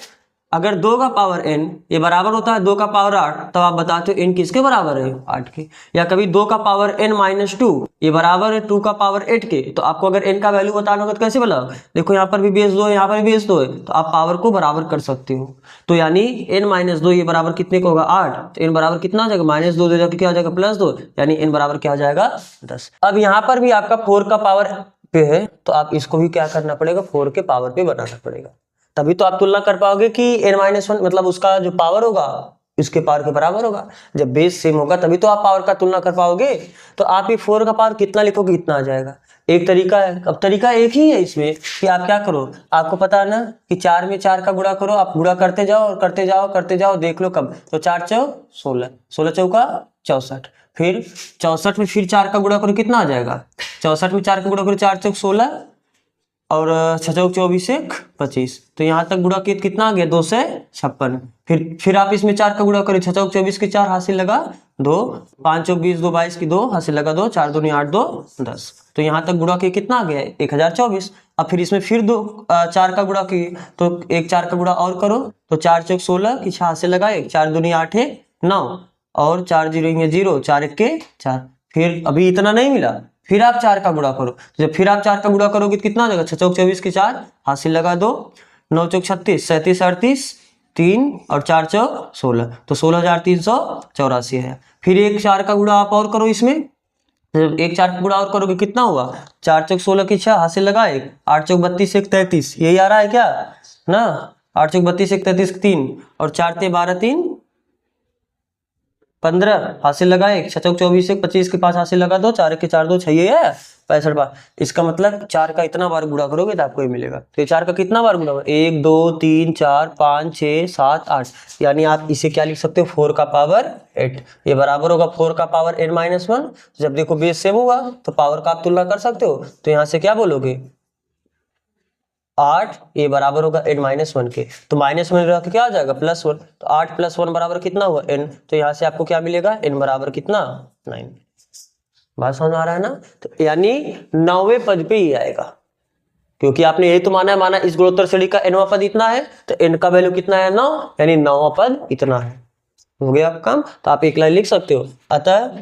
अगर 2 का पावर n ये बराबर होता है 2 का पावर 8, तब आप बताते हो n किसके बराबर है 8 के। या कभी 2 का पावर n-2 ये बराबर है 2 का पावर 8 के, तो आपको अगर n का वैल्यू बताना होगा तो कैसे बताओ, देखो यहाँ पर भी बेस 2 है, यहाँ पर भी बेस 2 है, तो आप पावर को बराबर कर सकते हो। तो यानी n-2 ये बराबर कितने को होगा 8, तो n बराबर कितना हो जाएगा -2 दे जाके क्या हो जाएगा +2, यानी n बराबर क्या हो जाएगा 10। अब यहाँ पर भी आपका 4 का पावर पे है, तो आप इसको भी क्या करना पड़ेगा 4 के पावर पे बनाना पड़ेगा, तभी तो आप तुलना कर पाओगे कि n-1 मतलब उसका जो पावर होगा इसके पावर के बराबर होगा। जब बेस सेम होगा तभी तो आप पावर का तुलना कर पाओगे। तो आप ये 4 का पावर कितना लिखोगे इतना आ जाएगा। एक तरीका है, अब तरीका एक ही है इसमें कि आप क्या करो, आपको पता है ना कि 4 में 4 का गुणा करो, आप गुणा करते जाओ और करते जाओ, देख लो कब, तो 4 चौक 16, 16 चौका 64, फिर 64 में फिर 4 का गुणा करो कितना आ जाएगा, 64 में 4 का गुणा करो 4 चौक 16 और 6 चौक 24 1 25, तो यहाँ तक गुणा कितना आ गया 256। फिर आप इसमें 4 का गुणा करें, 6 चौक 24 की 4 हासिल लगा 2, 5 चौक 20 2 22 की 2 हासिल लगा 2, 4 दूनी 8 2 10, तो यहाँ तक गुणा किए कितना आ गया 1024। अब फिर इसमें फिर 4 का गुणा किए, तो एक 4 का गुणा और करो, तो 4 चौक 16 की 6 हासिल लगाए, 4 दूनी 8 है 9 और 4 जीरो 0, 4 1 के 4, फिर अभी इतना नहीं मिला, फिर आप 4 का गुणा करो, जब फिर आप 4 का गुणा करोगे तो कितना आ जाएगा 6 चौक 24 की 4 हासिल लगा 2, 9 चौक 36 37 38 3 और 4 चौक 16, तो 16,384 है। फिर एक 4 का गुणा आप और करो इसमें, जब एक 4 का गुणा और करोगे कितना हुआ 4 चौक 16 की 6 हासिल लगाए, 8 चौक 32 1 33, यही आ रहा है क्या ना, 8 चौक 32 1 33 3 और 4 ते 12 3 15 हासिल लगाए, 6 चौक 24 1 25 के 5 हासिल लगा दो, 4 1 के 4 2 6 है 65 बार। इसका मतलब 4 का इतना बार गुणा करोगे तो आपको ये मिलेगा। तो ये 4 का कितना बार गुणा होगा 1 2 3 4 5 6 7 8, यानी आप इसे क्या लिख सकते हो 4 का पावर 8, ये बराबर होगा 4 का पावर n-1। जब देखो बेस सेम होगा तो पावर का आप तुलना कर सकते हो, तो यहाँ से क्या बोलोगे 8 ये बराबर होगा n-1 के, तो -1 रह के क्या आ जाएगा +1, तो 8 + 1 बराबर कितना हुआ n, तो यहाँ से आपको क्या मिलेगा n बराबर कितना 9। बात समझ आ रहा है ना, तो यानी 9वें पद पे ही आएगा, क्योंकि आपने यही तो माना इस गुणोत्तर श्रेणी का nवां पद इतना है, तो n का वैल्यू कितना है 9, यानी 9वां पद इतना है। हो गया आपका काम, तो आप एक लाइन लिख सकते हो, अतः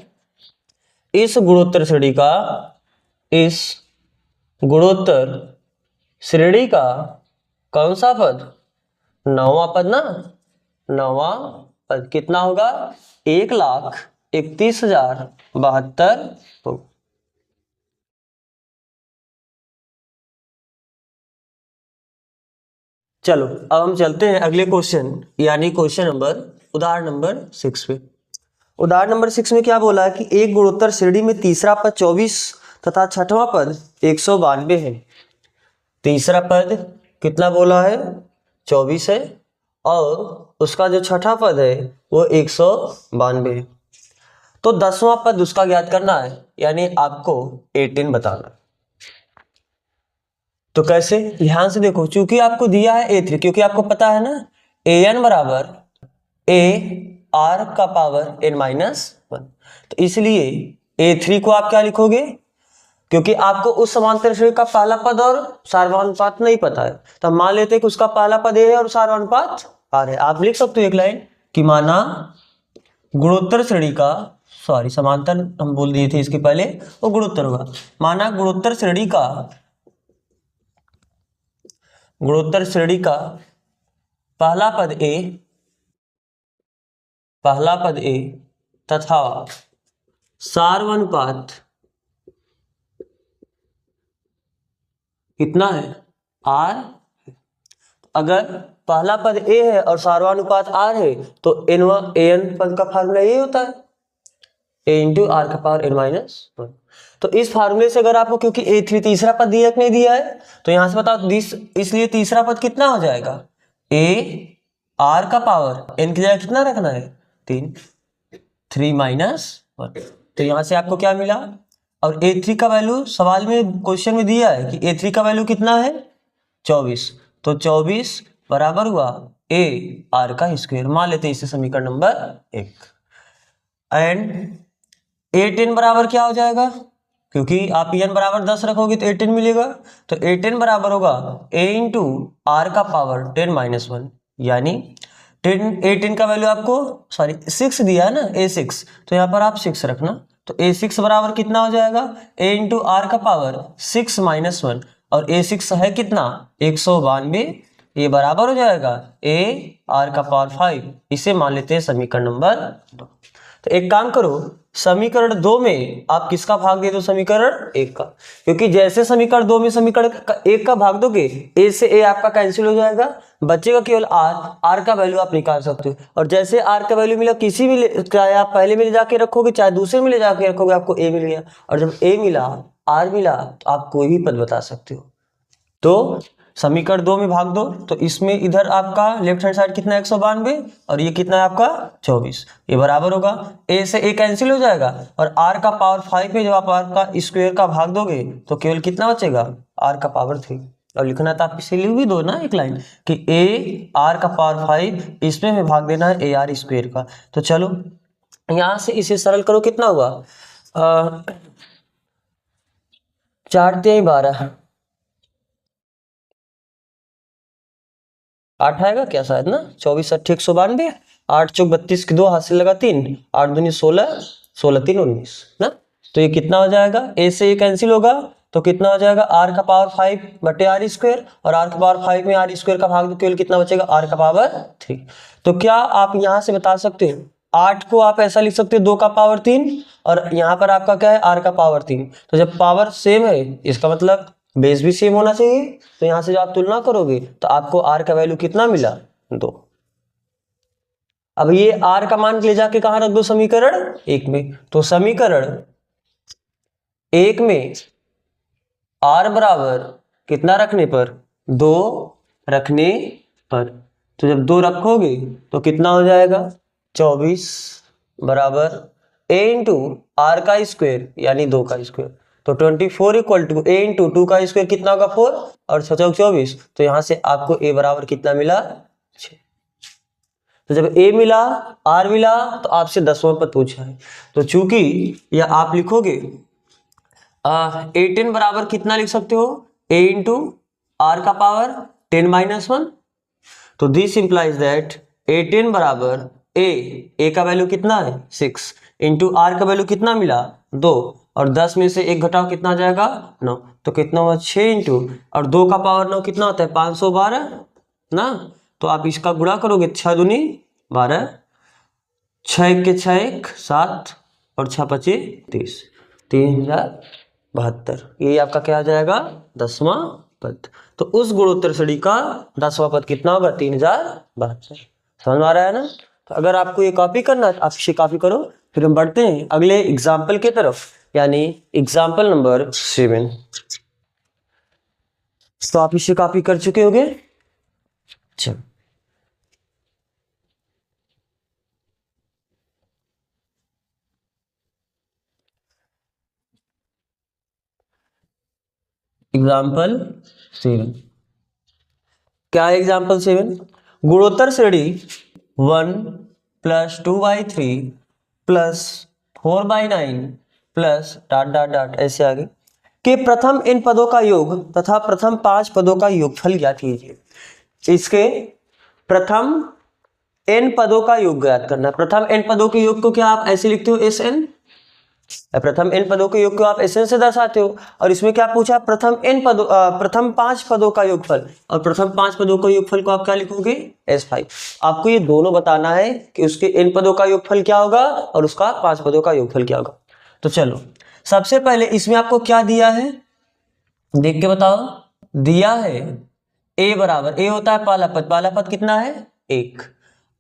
इस गुणोत्तर श्रेणी का कौन सा पद 9वां पद ना, 9वां पद कितना होगा 1,31,072 होगा। चलो अब हम चलते हैं अगले क्वेश्चन, यानी क्वेश्चन नंबर उदाहरण नंबर 6 पे। उदाहरण नंबर 6 में क्या बोला है कि एक गुणोत्तर श्रेणी में तीसरा पद 24 तथा छठवां पद 192 है। तीसरा पद कितना बोला है 24 है और उसका जो छठा पद है वो 192 है। तो 10वां पद उसका ज्ञात करना है, यानी आपको 18 बताना। तो कैसे, ध्यान से देखो, चूंकि आपको दिया है A3, क्योंकि आपको पता है ना an बराबर a r का पावर n-1, तो इसलिए A3 को आप क्या लिखोगे, क्योंकि आपको उस समांतर श्रेणी का पहला पद और सार्वधानुपात नहीं पता है, तो हम मान लेते हैं कि उसका पहला पद A है और सार्वधानुपात R है। आप लिख सकते हो एक लाइन कि माना गुणोत्तर श्रेणी का सॉरी समांतर हम बोल दिए थे इसके पहले, वो गुणोत्तर होगा। माना गुणोत्तर श्रेणी का पहला पद ए तथा सार्वनुपात कितना है, आर। अगर पहला पद ए है और सार्वनुपात आर है तो an पद का फार्मूला ये होता है, a इंटू आर का पावर n माइनस 1। तो इस फार्मूले से अगर आपको, क्योंकि a3 तीसरा पद दिया कि नहीं दिया है, तो यहां से बताओ इसलिए तीसरा पद कितना हो जाएगा, a r का पावर n की जगह कितना रखना है 3 माइनस 1। तो यहां से आपको क्या मिला, और a3 का वैल्यू सवाल में क्वेश्चन में दिया है कि a3 का वैल्यू कितना है 24, तो 24 बराबर हुआ a r का स्क्वायर। मान लेते हैं इसे समीकरण नंबर 1। एंड a10 बराबर क्या हो जाएगा, क्योंकि आप n बराबर 10 रखोगे तो a10 मिलेगा, तो a10 बराबर होगा a इंटू आर का पावर 10 माइनस 1, यानी a10 का वैल्यू आपको 6 दिया है ना, a6, तो यहाँ पर आप 6 रखना। तो a6 बराबर कितना हो जाएगा, a इंटू आर का पावर 6 माइनस 1, और a6 है कितना 192, ये बराबर हो जाएगा a r का पावर 5। इसे मान लेते हैं समीकरण नंबर 2। तो एक काम करो, समीकरण 2 में आप किसका भाग दे दो, समीकरण 1 का, क्योंकि जैसे समीकरण 2 में समीकरण 1 का भाग दोगे a से a आपका कैंसिल हो जाएगा, बचेगा केवल r का वैल्यू आप निकाल सकते हो। और जैसे r का वैल्यू मिला, किसी भी चाहे आप पहले में ले जाके रखोगे चाहे दूसरे में ले जाके रखोगे, आपको a मिल गया। और जब a मिला r मिला तो आप कोई भी पद बता सकते हो। तो समीकरण 2 में भाग दो, तो इसमें इधर आपका लेफ्ट हैंड साइड कितना 192 और ये कितना है आपका 24, ये बराबर होगा a से a कैंसिल हो जाएगा, और r का पावर 5 में जब आप r का स्क्वायर का भाग दोगे तो केवल कितना बचेगा r का पावर 3। और लिखना था आप इसे लिख भी दो ना एक लाइन कि a r का पावर 5, इसमें हमें भाग देना है a r स्क्वायर का। तो चलो यहां से इसे सरल करो, कितना हुआ 4 × 12, 8 आएगा क्या शायद ना, 24 8 192, 8 चौक 32 की 2 हाथ से लगा 3, 8 दूनी 16, 16 3 19 ना। तो ये कितना हो जाएगा, a से ये कैंसिल होगा तो कितना हो जाएगा r का पावर 5 बटे आर स्क्वायर, और r का पावर 5 में आर स्क्वायर का भाग दो, केवल कितना बचेगा r का पावर 3। तो क्या आप यहां से बता सकते हो, 8 को आप ऐसा लिख सकते हो 2 का पावर 3, और यहाँ पर आपका क्या है r का पावर 3। तो जब पावर सेम है इसका मतलब बेस भी सेम होना चाहिए। तो यहां से जब आप तुलना करोगे तो आपको r का वैल्यू कितना मिला 2। अब ये r का मान ले जाके कहां रख दो, समीकरण 1 में। तो समीकरण 1 में r बराबर कितना रखने पर, 2 रखने पर, तो जब 2 रखोगे तो कितना हो जाएगा 24 बराबर a इंटू आर का स्क्वायर यानी 2 का स्क्वायर। तो 24 इक्वल टू a इंटू 2 का स्क्वायर कितना होगा 4, और 6 चौक 24, तो यहां से आपको a बराबर कितना मिला 6। तो जब a मिला r मिला तो आपसे 10वां पद पूछा है, तो चूंकि यह आप लिखोगे 18 बराबर कितना लिख सकते हो, a इंटू आर का पावर 10 माइनस 1। तो दिस इंप्लाइज दैट 18 बराबर a का वैल्यू कितना है 6 इंटू आर का वैल्यू कितना मिला 2, और 10 में से 1 घटाओ कितना जाएगा 9, तो कितना हुआ 6 इंटू, और 2 का पावर 9 कितना होता है 512 ना। तो आप इसका गुणा करोगे 6 दूनी 12, 6 के 6 1 7, और 6 5 30, 3072। ये आपका क्या आ जाएगा 10वां पद। तो उस गुणोत्तर श्रेणी का 10वां पद कितना होगा 3072। समझ में आ रहा है ना। तो अगर आपको ये कॉपी करना है आप इसे कॉपी करो। फिर हम बढ़ते हैं अगले एग्जाम्पल के तरफ, यानी एग्जाम्पल नंबर 7। तो आप इसे कॉपी कर चुके होंगे। चलो एग्जाम्पल 7, क्या है एग्जाम्पल 7, गुणोत्तर श्रेणी 1 + 2/3 + 4/9 + ... ऐसे आगे के प्रथम n पदों का योग तथा प्रथम 5 पदों का योगफल ज्ञात कीजिए। इसके प्रथम n पदों का योग ज्ञात करना। प्रथम n पदों के योग को क्या आप ऐसे लिखते हो SN, प्रथम n पदों के योग को आप SN से दर्शाते हो, और इसमें क्या पूछा, प्रथम 5 पदों का योगफल, और प्रथम 5 पदों का योगफल को आप क्या लिखोगे, S5। आपको ये दोनों बताना है कि उसके n पदों का योगफल क्या होगा और उसका 5 पदों का योगफल क्या होगा। तो चलो सबसे पहले इसमें आपको क्या दिया है, देख के बताओ। दिया है a बराबर, a होता है पहला पद कितना है, 1,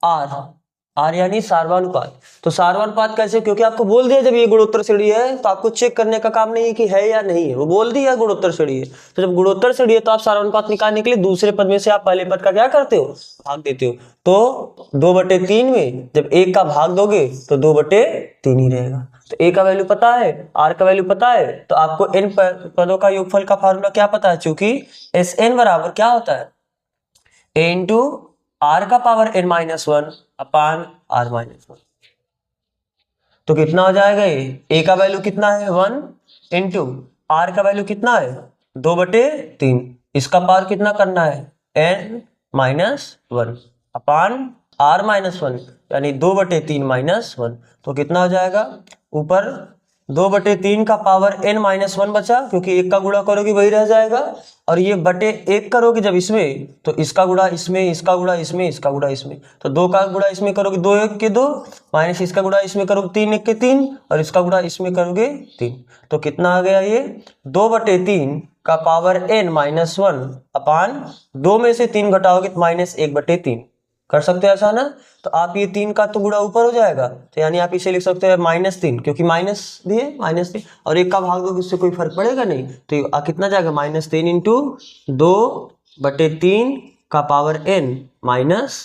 r यानी सार्वनुपात। तो सार्वनुपात कैसे, क्योंकि आपको बोल दिया जब ये गुणोत्तर श्रेणी है तो आपको चेक करने का काम नहीं है कि है या नहीं है, वो बोल दिया गुणोत्तर श्रेणी है। तो जब गुणोत्तर श्रेणी है तो आप सार्वनुपात निकालने के लिए दूसरे पद में से आप पहले पद का क्या करते हो, भाग देते हो। तो 2/3 में जब 1 का भाग दोगे तो 2/3 ही रहेगा। तो a का वैल्यू पता है, r का वैल्यू पता है, तो आपको n पदों का योगफल का फार्मूला क्या पता है, क्योंकि Sn बराबर क्या होता है, a इंटू r का पावर n-1 अपान r-1। तो कितना हो जाएगा, ये a का वैल्यू कितना है 1 इंटू r का वैल्यू कितना है 2/3, इसका पावर कितना करना है n-1 अपान r-1 यानी 2/3 -1। तो कितना हो जाएगा, ऊपर 2/3 का पावर n-1 बचा, क्योंकि 1 का गुणा करोगे वही रह जाएगा, और ये बटे 1 करोगे जब इसमें तो इसका गुणा इसमें, इसका गुणा इसमें, इसका गुणा इसमें। तो 2 का गुणा इसमें करोगे 2 1 के 2, माइनस इसका गुणा इसमें करोगे 3 1 के 3, और इसका गुणा इसमें करोगे 3। तो कितना आ गया, ये 2/3 का पावर n-1 अपान 2 में से 3 घटाओगे तो -1/3। कर सकते हो ऐसा ना। तो आप ये 3 का तो गुणा ऊपर हो जाएगा, तो यानी आप इसे लिख सकते हो -3, क्योंकि माइनस भी है -3, और 1 का भाग दोगे उससे कोई फर्क पड़ेगा नहीं। तो कितना जाएगा, -3 इंटू 2/3 का पावर n-1।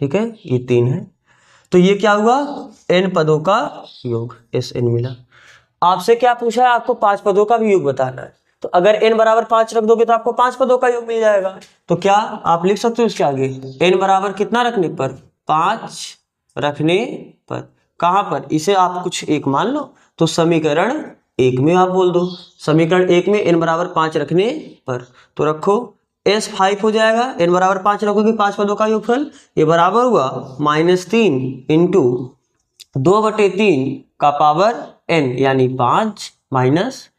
ठीक है, ये 3 है। तो ये क्या हुआ, n पदों का योग, Sn मिला। आपसे क्या पूछा है, आपको 5 पदों का भी योग बताना है। तो अगर n बराबर 5 रख दोगे तो आपको 5 पदों का योग मिल जाएगा। तो क्या आप लिख सकते हो इसके आगे, n बराबर कितना रखने पर, 5 रखने पर, कहां पर, इसे आप कुछ एक मान लो, तो समीकरण 1 में आप बोल दो, समीकरण 1 में n बराबर 5 रखने पर, तो रखो S5 हो जाएगा। n बराबर 5 रखोगे 5 पदों का योगफल, ये बराबर हुआ -3 इंटू 2/3 का पावर n यानी 5 -1।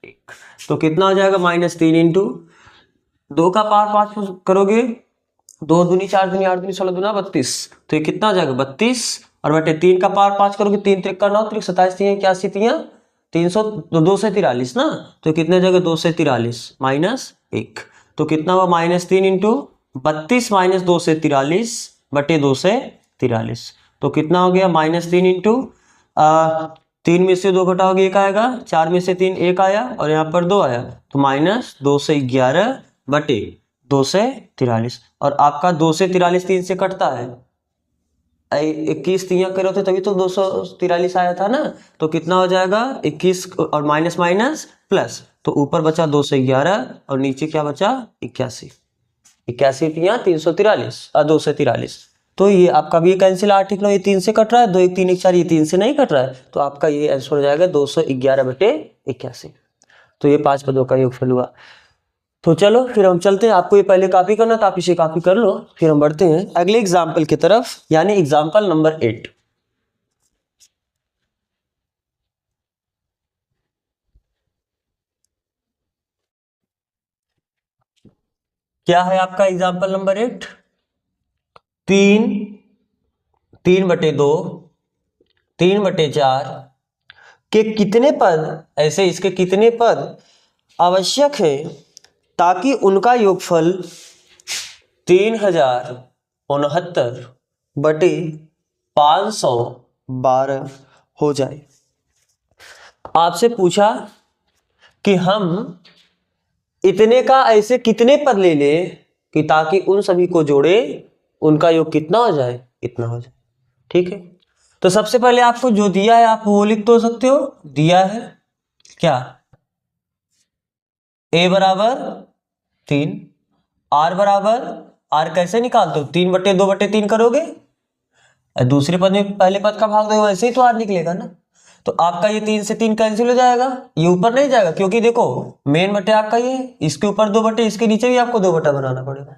तो कितना हो जाएगा, -3 इंटू 2 का पावर 5 करोगे, 2 दूनी 4 दूनी 8 दूनी 16 दूना 32। तो ये कितना हो जाएगा 32, और बटे 3 का पावर 5 करोगे, 3 3 का 9 3 27 3 81 300 2 से 43 ना। तो कितने जगह 2 से 43 -1। तो कितना हुआ, -3 इंटू 32 -2 से 43 बटे 2 से 43। तो कितना हो गया, -3 इंटू 3 में से 2 घटाओगे 1 आएगा, 4 में से 3 1 आया, और यहाँ पर 2 आया, तो -2 से 11 बटे 2 से 43। और आपका 2 से 43 3 से कटता है, 21 3 करो थे तभी तो 243 आया था ना। तो कितना हो जाएगा, 21 और माइनस माइनस प्लस, तो ऊपर बचा 2 से 11 और नीचे क्या बचा 81, 81 343 और 2 से 43। तो ये आपका भी कैंसिल 8 1 9 ये 3 से कट रहा है, 2 1 3 1 4 ये 3 से नहीं कट रहा है, तो आपका ये आंसर हो जाएगा 211/81। तो ये 5 पदों का योगफल हुआ। तो चलो फिर हम चलते हैं, आपको ये पहले कॉपी करना था, आप इसे कॉपी कर लो, फिर हम बढ़ते हैं अगले एग्जाम्पल की तरफ, यानी एग्जाम्पल नंबर 8। क्या है आपका एग्जाम्पल नंबर 8, 3/2 3/4 के कितने पद, ऐसे इसके कितने पद आवश्यक है ताकि उनका योगफल 3069/512 हो जाए। आपसे पूछा कि हम इतने का ऐसे कितने पद ले ले कि ताकि उन सभी को जोड़े उनका योग कितना हो जाए, इतना हो जाए। ठीक है, तो सबसे पहले आपको जो दिया है आप वो लिख तो सकते हो, दिया है क्या, a बराबर 3, r बराबर, r कैसे निकालते हो, 3/2/3 करोगे, दूसरे पद में पहले पद का भाग दोगे वैसे ही तो r निकलेगा ना। तो आपका ये 3 से 3 कैंसिल हो जाएगा, ये ऊपर नहीं जाएगा, क्योंकि देखो मेन बटे आपका ये, इसके ऊपर 2 बटे, इसके नीचे भी आपको 2 बटा बनाना पड़ेगा।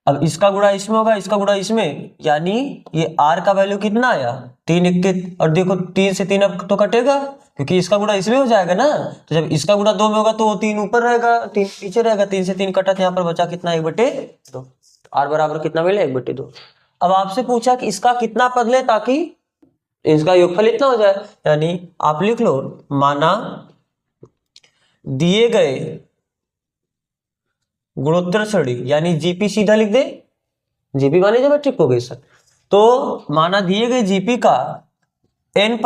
अब इसका गुणा इसमें होगा, इसका गुणा इसमें, यानी ये r का वैल्यू कितना आया 3 इक्के, और देखो 3 से 3 अब तो कटेगा क्योंकि इसका गुणा इसमें हो जाएगा ना। तो जब इसका गुणा 2 में होगा तो वो 3 ऊपर रहेगा, 3 पीछे रहेगा, 3 से 3 कटा, तो यहाँ पर बचा कितना 1/2। r बराबर कितना मिला 1/2। अब आपसे पूछा कि इसका कितना पद ले ताकि इसका योगफल इतना हो जाए, यानी आप लिख लो माना दिए गए गुणोत्तर श्रेणी, यानी जीपी सीधा लिख दे, जीपी माने ज्योमेट्रिक प्रोग्रेशन। तो माना दिए गए जीपी का n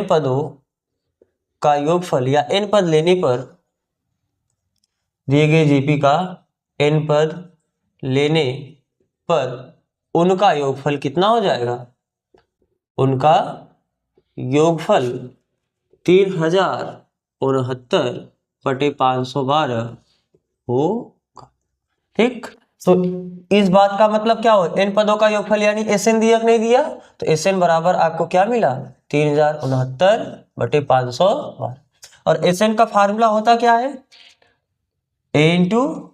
पदों का योगफल या n पद लेने पर, दिए गए जीपी का n पद लेने पर उनका योगफल कितना हो जाएगा, उनका योगफल 3069/512 होगा। ठीक, तो इस बात का मतलब क्या हो, n पदों का योगफल यानी Sn दिया कि नहीं दिया, तो Sn बराबर आपको क्या मिला 3069/512। और Sn का फार्मूला होता क्या है, a इंटू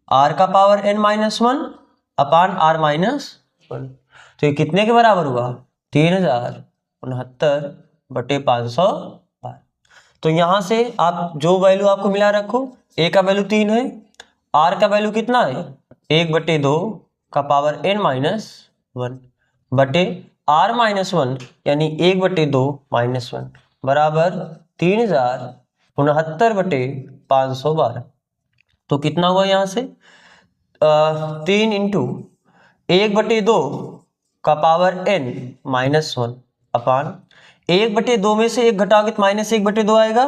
r का पावर n-1 अपान r-1। तो ये कितने के बराबर हुआ 3069/512। तो यहां से आप जो वैल्यू आपको मिला रखो, a का वैल्यू 3 है, r का वैल्यू कितना है 1/2 का पावर n-1 बटे r-1 यानी 1/2 -1 बराबर 3069/512। तो कितना हुआ यहाँ से 3 इंटू 1/2 का पावर n-1 अपान 1/2 में से 1 घटाओगे तो -1/2 आएगा।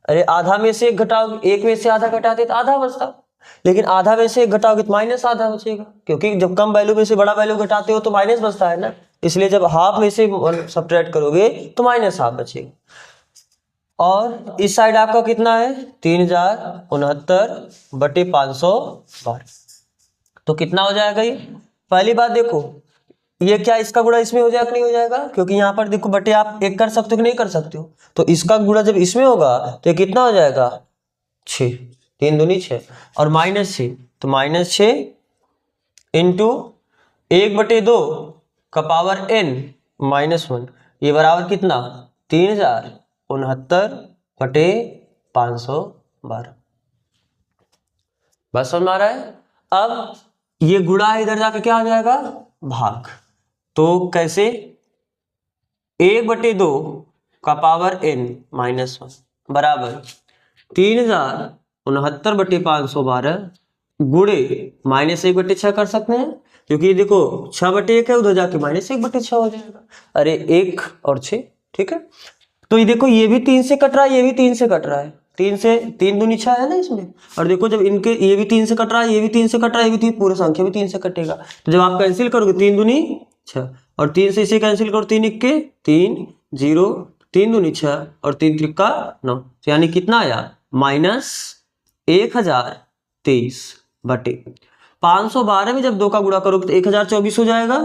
अरे आधा में से 1 घटाओगे, 1 में से आधा घटाते तो आधा बचता, लेकिन आधा में से 1 घटाओगे तो -आधा बचेगा, क्योंकि जब कम वैल्यू में से बड़ा वैल्यू घटाते हो तो माइनस बचता है ना, इसलिए जब हाफ में से सब्ट्रैक्ट करोगे तो -हाफ बचेगा। और इस साइड आपका कितना है 3069/512। तो कितना हो जाएगा ये, पहली बात देखो ये क्या इसका गुणा इसमें हो जाएगा कि नहीं हो जाएगा, क्योंकि यहाँ पर देखो बटे आप एक कर सकते हो कि नहीं कर सकते हो, तो इसका गुणा जब इसमें होगा तो ये कितना हो जाएगा 6, 3 दूनी 6 और -6, तो -6 इंटू 1/2 का पावर n-1 ये बराबर कितना 3069/512। बस समझ में आ रहा है। अब ये गुणा इधर जाके क्या हो जाएगा भाग, तो कैसे 1/2 का पावर n-1 बराबर 3069/512 गुणे -1/6 कर सकते हैं, क्योंकि देखो 6/1 है, उधर जाके -1/6 हो जाएगा। अरे 1 और 6, ठीक है। तो ये देखो ये भी 3 से कट रहा है, ये भी 3 से कट रहा है, 3 से 3 दूनी 6 है ना इसमें। और देखो जब इनके ये भी 3 से कट रहा है, ये भी 3 से कट रहा है, ये भी 3, पूरा संख्या भी 3 से कटेगा। तो जब आप कैंसिल करोगे 3 दूनी 6 और 3 से इसे कैंसिल करो 3 इक्के 3 0 3 दूनी 6 और 3 त्रिक्का 9, तो यानी कितना आया -1023/512 में जब 2 का गुणा करोगे तो 1024 हो जाएगा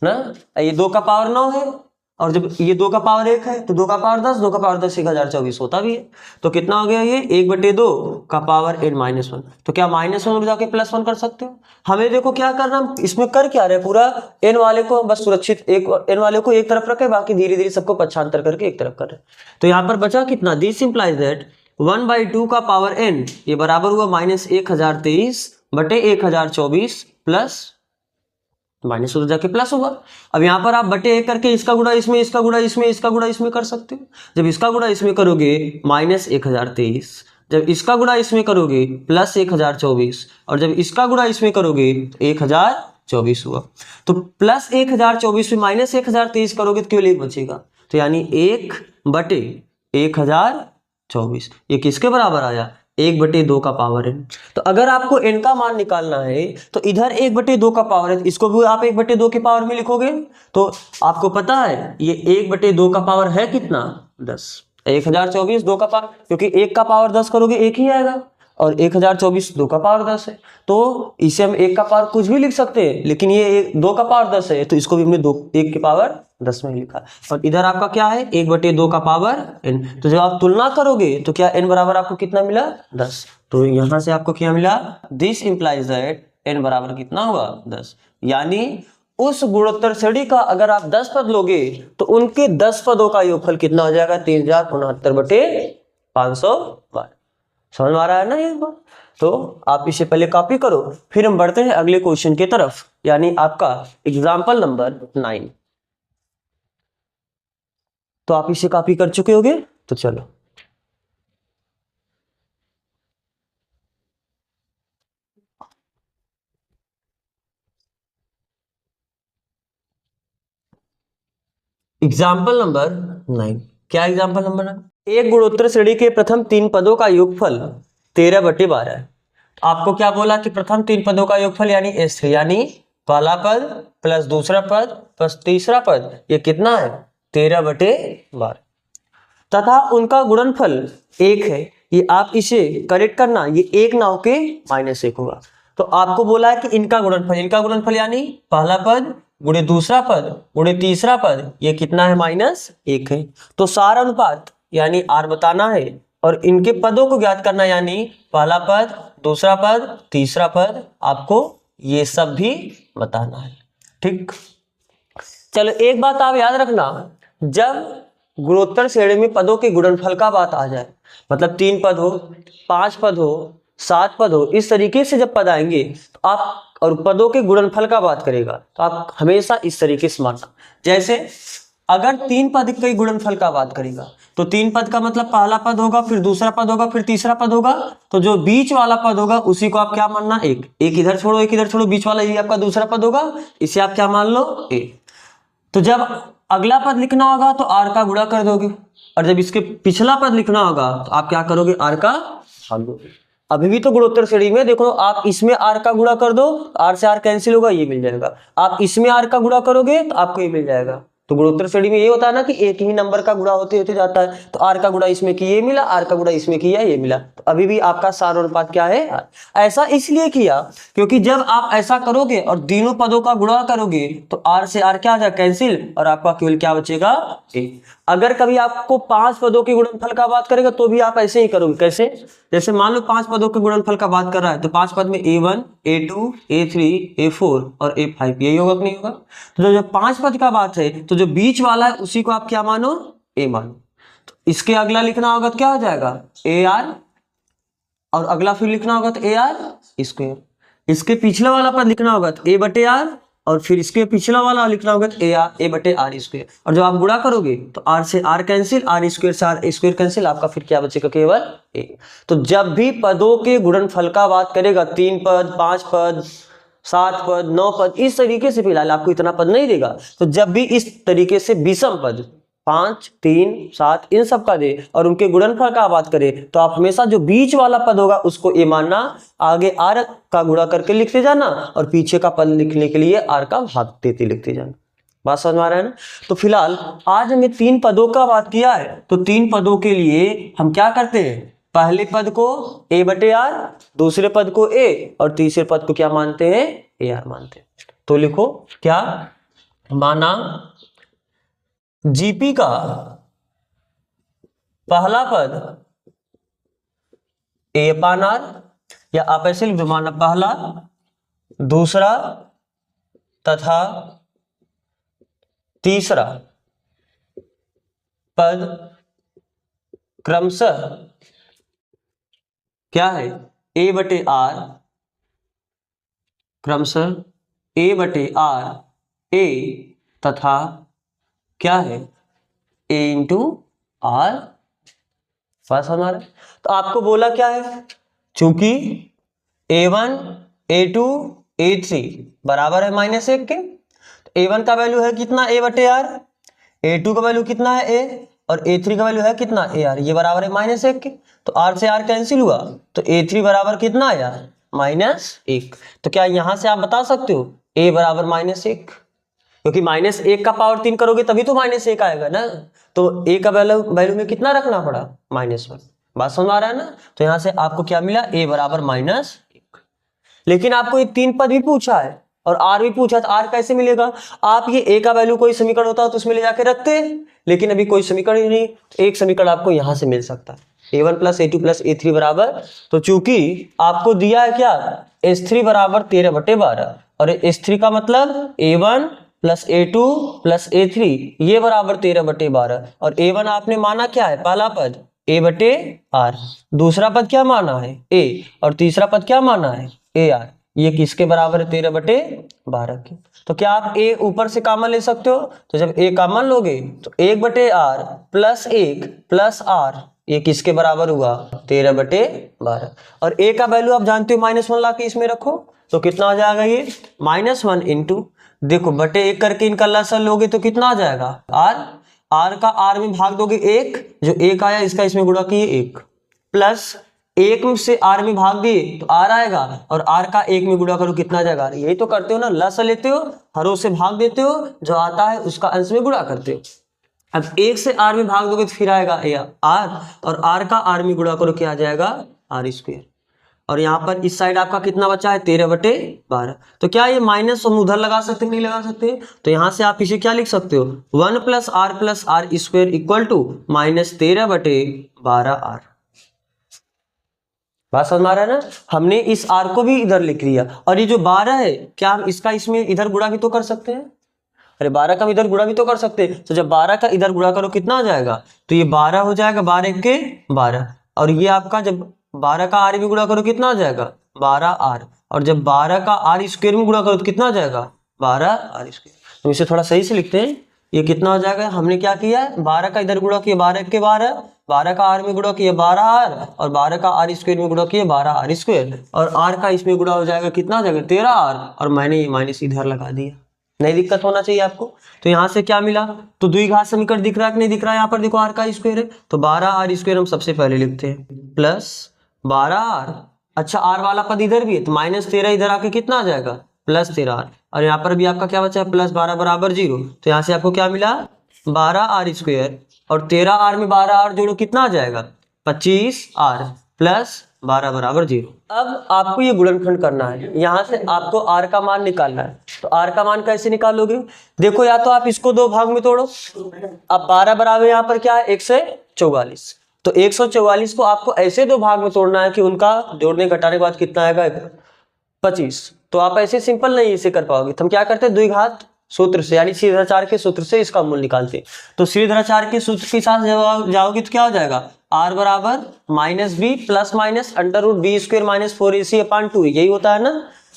ना। ये 2 का पावर 9 है, और जब ये 2 का पावर 1 है तो 2 का पावर 10, 2 का पावर 10 1024 होता भी है। तो कितना हो गया ये 1/2 का पावर n-1। तो क्या -1 जाके +1 कर सकते हो। हमें देखो क्या करना, इसमें कर क्या रहे, पूरा n वाले को बस सुरक्षित n वाले को एक तरफ रखे, बाकी धीरे धीरे सबको पक्षांतर करके एक तरफ कर रहे। तो यहाँ पर बचा कितना, दिस इंप्लाइज दैट 1/2 का पावर n ये बराबर हुआ -1023/1024 प्लस माइनस उधर जाके प्लस होगा। अब यहाँ पर आप बटे 1 करके इसका गुणा इसमें, इसका गुणा इसमें, इसका गुणा इसमें कर सकते हो। जब इसका गुणा इसमें करोगे -1023, जब इसका गुणा इसमें करोगे +1024, और जब इसका गुणा इसमें करोगे तो 1024 हुआ। तो +1024 में -1023 करोगे तो केवल 1 बचेगा, तो यानी 1/1024 ये किसके बराबर आया 1/2 का पावर n। तो अगर आपको n का मान निकालना है तो इधर 1/2 का पावर है, इसको भी आप 1/2 के पावर में लिखोगे। तो आपको पता है ये 1/2 का पावर है कितना 10, 1024 2 का पावर, क्योंकि 1 का पावर 10 करोगे 1 ही आएगा, और 1024 2 का पावर 10 है, तो इसे हम 1 का पावर कुछ भी लिख सकते हैं, लेकिन ये 2 का पावर 10 है तो इसको भी हमने 1 के पावर 10 में लिखा। और इधर आपका क्या है 1/2 का पावर n। तो जब आप तुलना करोगे तो क्या n बराबर आपको कितना मिला 10। तो यहां से आपको क्या मिला, दिस इंप्लाइज दैट n बराबर कितना हुआ 10। यानी उस गुणोत्तर श्रेणी का अगर आप 10 पद लोगे तो उनके 10 पदों का योगफल कितना हो जाएगा 3069/512। समझ में आ रहा है ना ये बात। तो आप इसे पहले कॉपी करो, फिर हम बढ़ते हैं अगले क्वेश्चन की तरफ, यानी आपका एग्जाम्पल नंबर 9। तो आप इसे कॉपी कर चुके होगे, तो चलो एग्जाम्पल नंबर 9। क्या एग्जाम्पल नंबर 9? एक गुणोत्तर श्रेणी के प्रथम 3 पदों का योगफल 13/12 है। आपको क्या बोला कि प्रथम 3 पदों का योगफल यानी S3, यानी पहला पद प्लस दूसरा पद प्लस तीसरा पद, ये कितना है 13/12, तथा उनका गुणनफल 1 है। ये आप इसे करेक्ट करना, ये 1 ना होके -1 होगा। तो आपको बोला है कि इनका गुणनफल यानी पहला पद गुणे दूसरा पद गुणे तीसरा पद, ये कितना है -1 है। तो सार अनुपात यानी R बताना है, और इनके पदों को ज्ञात करना, यानी पहला पद दूसरा पद तीसरा पद, आपको ये सब भी बताना है। ठीक, चलो एक बात आप याद रखना, जब गुणोत्तर श्रेणी में पदों के गुणनफल का बात आ जाए, मतलब 3 पद हो 5 पद हो 7 पद हो, इस तरीके से जब पद आएंगे तो आप, और पदों के गुणनफल का बात करेगा तो आप हमेशा इस तरीके से मानना। जैसे अगर 3 पद के गुणनफल का बात करेगा तो 3 पद का मतलब पहला पद होगा, फिर दूसरा पद होगा, फिर तीसरा पद होगा, तो जो बीच वाला पद होगा उसी को आप क्या मानना, एक इधर छोड़ो एक इधर छोड़ो, बीच वाला ये आपका दूसरा पद होगा, इसे आप क्या मान लो ए। तो जब अगला पद लिखना होगा तो R का गुणा कर दोगे, और जब इसके पिछला पद लिखना होगा तो आप क्या करोगे, R का भाग दोगे। अभी भी तो गुणोत्तर श्रेणी में देखो, आप इसमें R का गुणा कर दो, R से R कैंसिल होगा, ये मिल जाएगा। आप इसमें R का गुणा करोगे तो आपको ये मिल जाएगा। तो गुणोत्तर श्रेणी में ये होता है ना कि एक ही नंबर का गुणा होते होते जाता है, तो R का गुणा इसमें किया ये मिला, R का गुणा इसमें किया ये मिला, तो अभी भी आपका सार अनुपात क्या है R। ऐसा इसलिए किया क्योंकि जब आप ऐसा करोगे और तीनों पदों का गुणा करोगे तो R से R क्या आ जाएगा कैंसिल, और आपका केवल क्या बचेगा A। अगर कभी आपको 5 पदों के गुणनफल का बात करेगा तो भी आप ऐसे ही करोगे। कैसे, जैसे मान लो 5 पदों के गुणनफल का बात कर रहा है तो 5 पद में A1 A2 A3 A4 और A5, यही होगा कि नहीं होगा। तो जब 5 पद का बात है तो जो बीच वाला है उसी को आप क्या मानो, A मानो। तो इसके अगला लिखना होगा तो क्या हो जाएगा AR, और अगला फिर लिखना होगा तो AR स्क्वायर। इसके पिछला वाला पद लिखना होगा तो A/R, और फिर इसके पिछला वाला लिखना होगा तो A/R स्क्वायर। और जब आप गुणा करोगे तो R से R कैंसिल, R स्क्वायर से R स्क्वायर कैंसिल, आपका फिर क्या बचेगा केवल A। तो जब भी पदों के गुणनफल का बात करेगा 3 पद 5 पद 7 पद 9 पद, इस तरीके से, फिलहाल आपको इतना पद नहीं देगा, तो जब भी इस तरीके से विषम पद 5 3 7 इन सब का दे और उनके गुणनफल का बात करें तो आप हमेशा जो बीच वाला पद होगा उसको ए मानना, आगे R का गुणा करके लिखते जाना, और पीछे का पद लिखने के लिए R का भाग देते लिखते जाना। बात समझ में आ रहा है ना। तो फिलहाल आज हमने 3 पदों का बात किया है, तो 3 पदों के लिए हम क्या करते हैं, पहले पद को A/R, दूसरे पद को A, और तीसरे पद को क्या मानते हैं AR मानते हैं। तो लिखो क्या माना, GP का पहला पद A/R, या आप ऐसे लिख दो, माना पहला दूसरा तथा तीसरा पद क्रमशः क्या है A/R, क्रमशः A/R A तथा क्या है A/R। पास हमारा, तो आपको बोला क्या है, चूंकि A1 A2 A3 बराबर है -1 के, तो A1 का वैल्यू है कितना A/R, A2 का वैल्यू कितना है A, और A3 का वैल्यू है कितना AR, ये बराबर है -1 के, तो R से R कैंसिल हुआ, तो A3 बराबर कितना आया -1। तो क्या यहां से आप बता सकते हो A बराबर -1, क्योंकि -1 का पावर 3 करोगे तभी तो -1 आएगा ना, तो A का वैल्यू में कितना रखना पड़ा -1। बात समझ आ रहा है ना। तो यहाँ से आपको क्या मिला, a बराबर -1। लेकिन आपको एक 3 पद भी पूछा है और r भी पूछा, तो r कैसे मिलेगा। आप ये a का वैल्यू कोई समीकरण होता है तो उसमें ले जाके रखते हैं, लेकिन अभी कोई समीकरण ही नहीं, तो एक समीकरण आपको यहाँ से मिल सकता है, a1 + a2 + a3 बराबर। तो चूंकि आपको दिया है क्या, s3 बराबर 13/12 और s3 का मतलब a1 + a2 + a3 ये बराबर 13/12 और a1 आपने माना क्या है, पहला पद a/r, दूसरा पद क्या माना है a और तीसरा पद क्या माना है ar। ये किसके बराबर है, 13/12 के। तो क्या आप a ऊपर से कॉमन ले सकते हो, तो जब a कॉमन लोगे तो 1/r + 1 + r ये किसके बराबर हुआ, 13/12। और a का वैल्यू आप जानते हो -1 ला के इसमें रखो तो कितना हो जाएगा, ये -1 इंटू, देखो बटे 1 करके इनका लसन लोगे तो कितना आ जाएगा r का r में भाग दोगे 1, जो 1 आया इसका इसमें गुणा किए 1 प्लस 1 से r में भाग दिए तो r आएगा और r का 1 में गुणा करो कितना आ जाएगा, यही तो करते हो ना, लसन लेते हो हरों से भाग देते हो, जो आता है उसका अंश में गुणा करते हो। अब 1 से r में भाग दोगे तो फिर आएगा r और r का r में गुणा करो क्या आ जाएगा, r²। और यहाँ पर इस साइड आपका कितना बचा है, 13/12। तो क्या ये माइनस हम उधर लगा सकते हैं, नहीं लगा सकते, तो यहाँ से आप इसे क्या लिख सकते हो, 1 + r + r² = -13/12r। बात समझ में आ रहा है ना। हमने इस r को भी इधर लिख लिया और ये जो 12 है क्या हम इसका इसमें इधर गुणा भी तो कर सकते हैं, अरे 12 का इधर गुणा भी तो कर सकते हैं। तो जब 12 का इधर गुणा करो कितना आ जाएगा, तो ये 12 हो जाएगा, 12 के 12 और ये आपका जब 12 का r में गुणा करो कितना आ जाएगा, 12r और जब 12 का r² में गुणा करो तो कितना आ जाएगा, 12r²। तो इसे थोड़ा सही से लिखते हैं, ये कितना हो जाएगा, हमने क्या किया है 12 का इधर गुणा किया 12 के 12, 12 का r में गुणा किया 12r और 12 का r² में गुणा किया 12r² और r का इसमें गुणा हो जाएगा कितना आ जाएगा 13r और मैंने ये माइनस इधर लगा दिया, नहीं दिक्कत होना चाहिए आपको। तो यहाँ से क्या मिला, तो द्विघात समीकरण दिख रहा है कि नहीं दिख रहा है, यहाँ पर देखो r का स्क्वायर है तो 12r² हम सबसे पहले लिखते हैं प्लस 12r, अच्छा r वाला पद इधर भी है तो -13 इधर आके कितना आ जाएगा, +13r और यहाँ पर भी आपका क्या बचा है, +12 बराबर 0। तो यहाँ से आपको क्या मिला, 12r² और 13r में 12r जोड़ो कितना आ जाएगा, 25r + 12 बराबर 0। अब आपको ये गुणनखंड करना है, यहाँ से आपको r का मान निकालना है। तो r का मान कैसे निकालोगे, देखो या तो आप इसको 2 भाग में तोड़ो, अब 12 बराबर यहाँ पर क्या है 144, तो 144 को आपको ऐसे 2 भाग में तोड़ना है कि उनका जोड़ने घटाने के बाद कितना आएगा 25। तो आप ऐसे सिंपल नहीं इसे कर पाओगे, तो हम क्या करते हैं द्विघात सूत्र से यानी श्रीधराचार्य के सूत्र से इसका मूल निकालते हैं। तो श्रीधराचार्य के सूत्र के साथ जब जाओगे तो क्या हो जाएगा, r बराबर -b + -√b² - 4ac/2 यही होता है ना।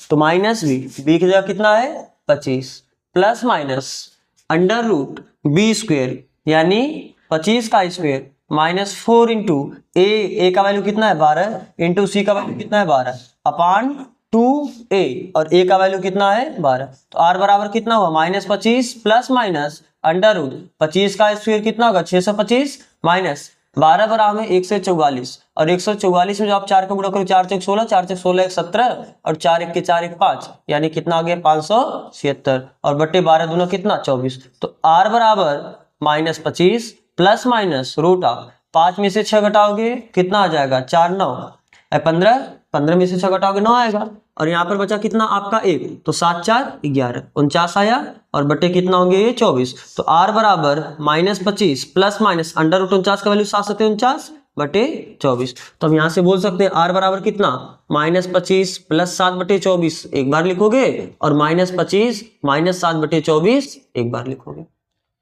तो -b की जगह कितना है 25 प्लस माइनस √b² यानी 25 का स्क्वायर -4 इंटू ए का वैल्यू कितना है 12 इंटू सी का वैल्यू कितना है 12/2a और a का वैल्यू कितना है 12। तो r बराबर कितना हुआ -25 प्लस माइनस √25 का स्क्वायर कितना होगा 625 माइनस 12 बराबर 144 और 144 में जो आप 4 का गुणा करो 4 × 16 4 × 16 = 17 और 4 × 1 = 4 = 5 यानी कितना आ गया 576 और बटे 12 दूना कितना 24। तो r बराबर -25 प्लस माइनस √5 में से 6 घटाओगे कितना आ जाएगा 4 9 15 में से 6 घटाओगे 9 आएगा और यहाँ पर बचा कितना आपका 1 तो 7 4 11 49 आया और बटे कितना होंगे ये 24। तो r बराबर -25 प्लस माइनस √49 का वैल्यू 7 7 49 बटे 24। तो हम यहाँ से बोल सकते हैं r बराबर कितना -25 प्लस 7 बटे 24 एक बार लिखोगे और -25 माइनस 7 बटे 24 एक बार लिखोगे।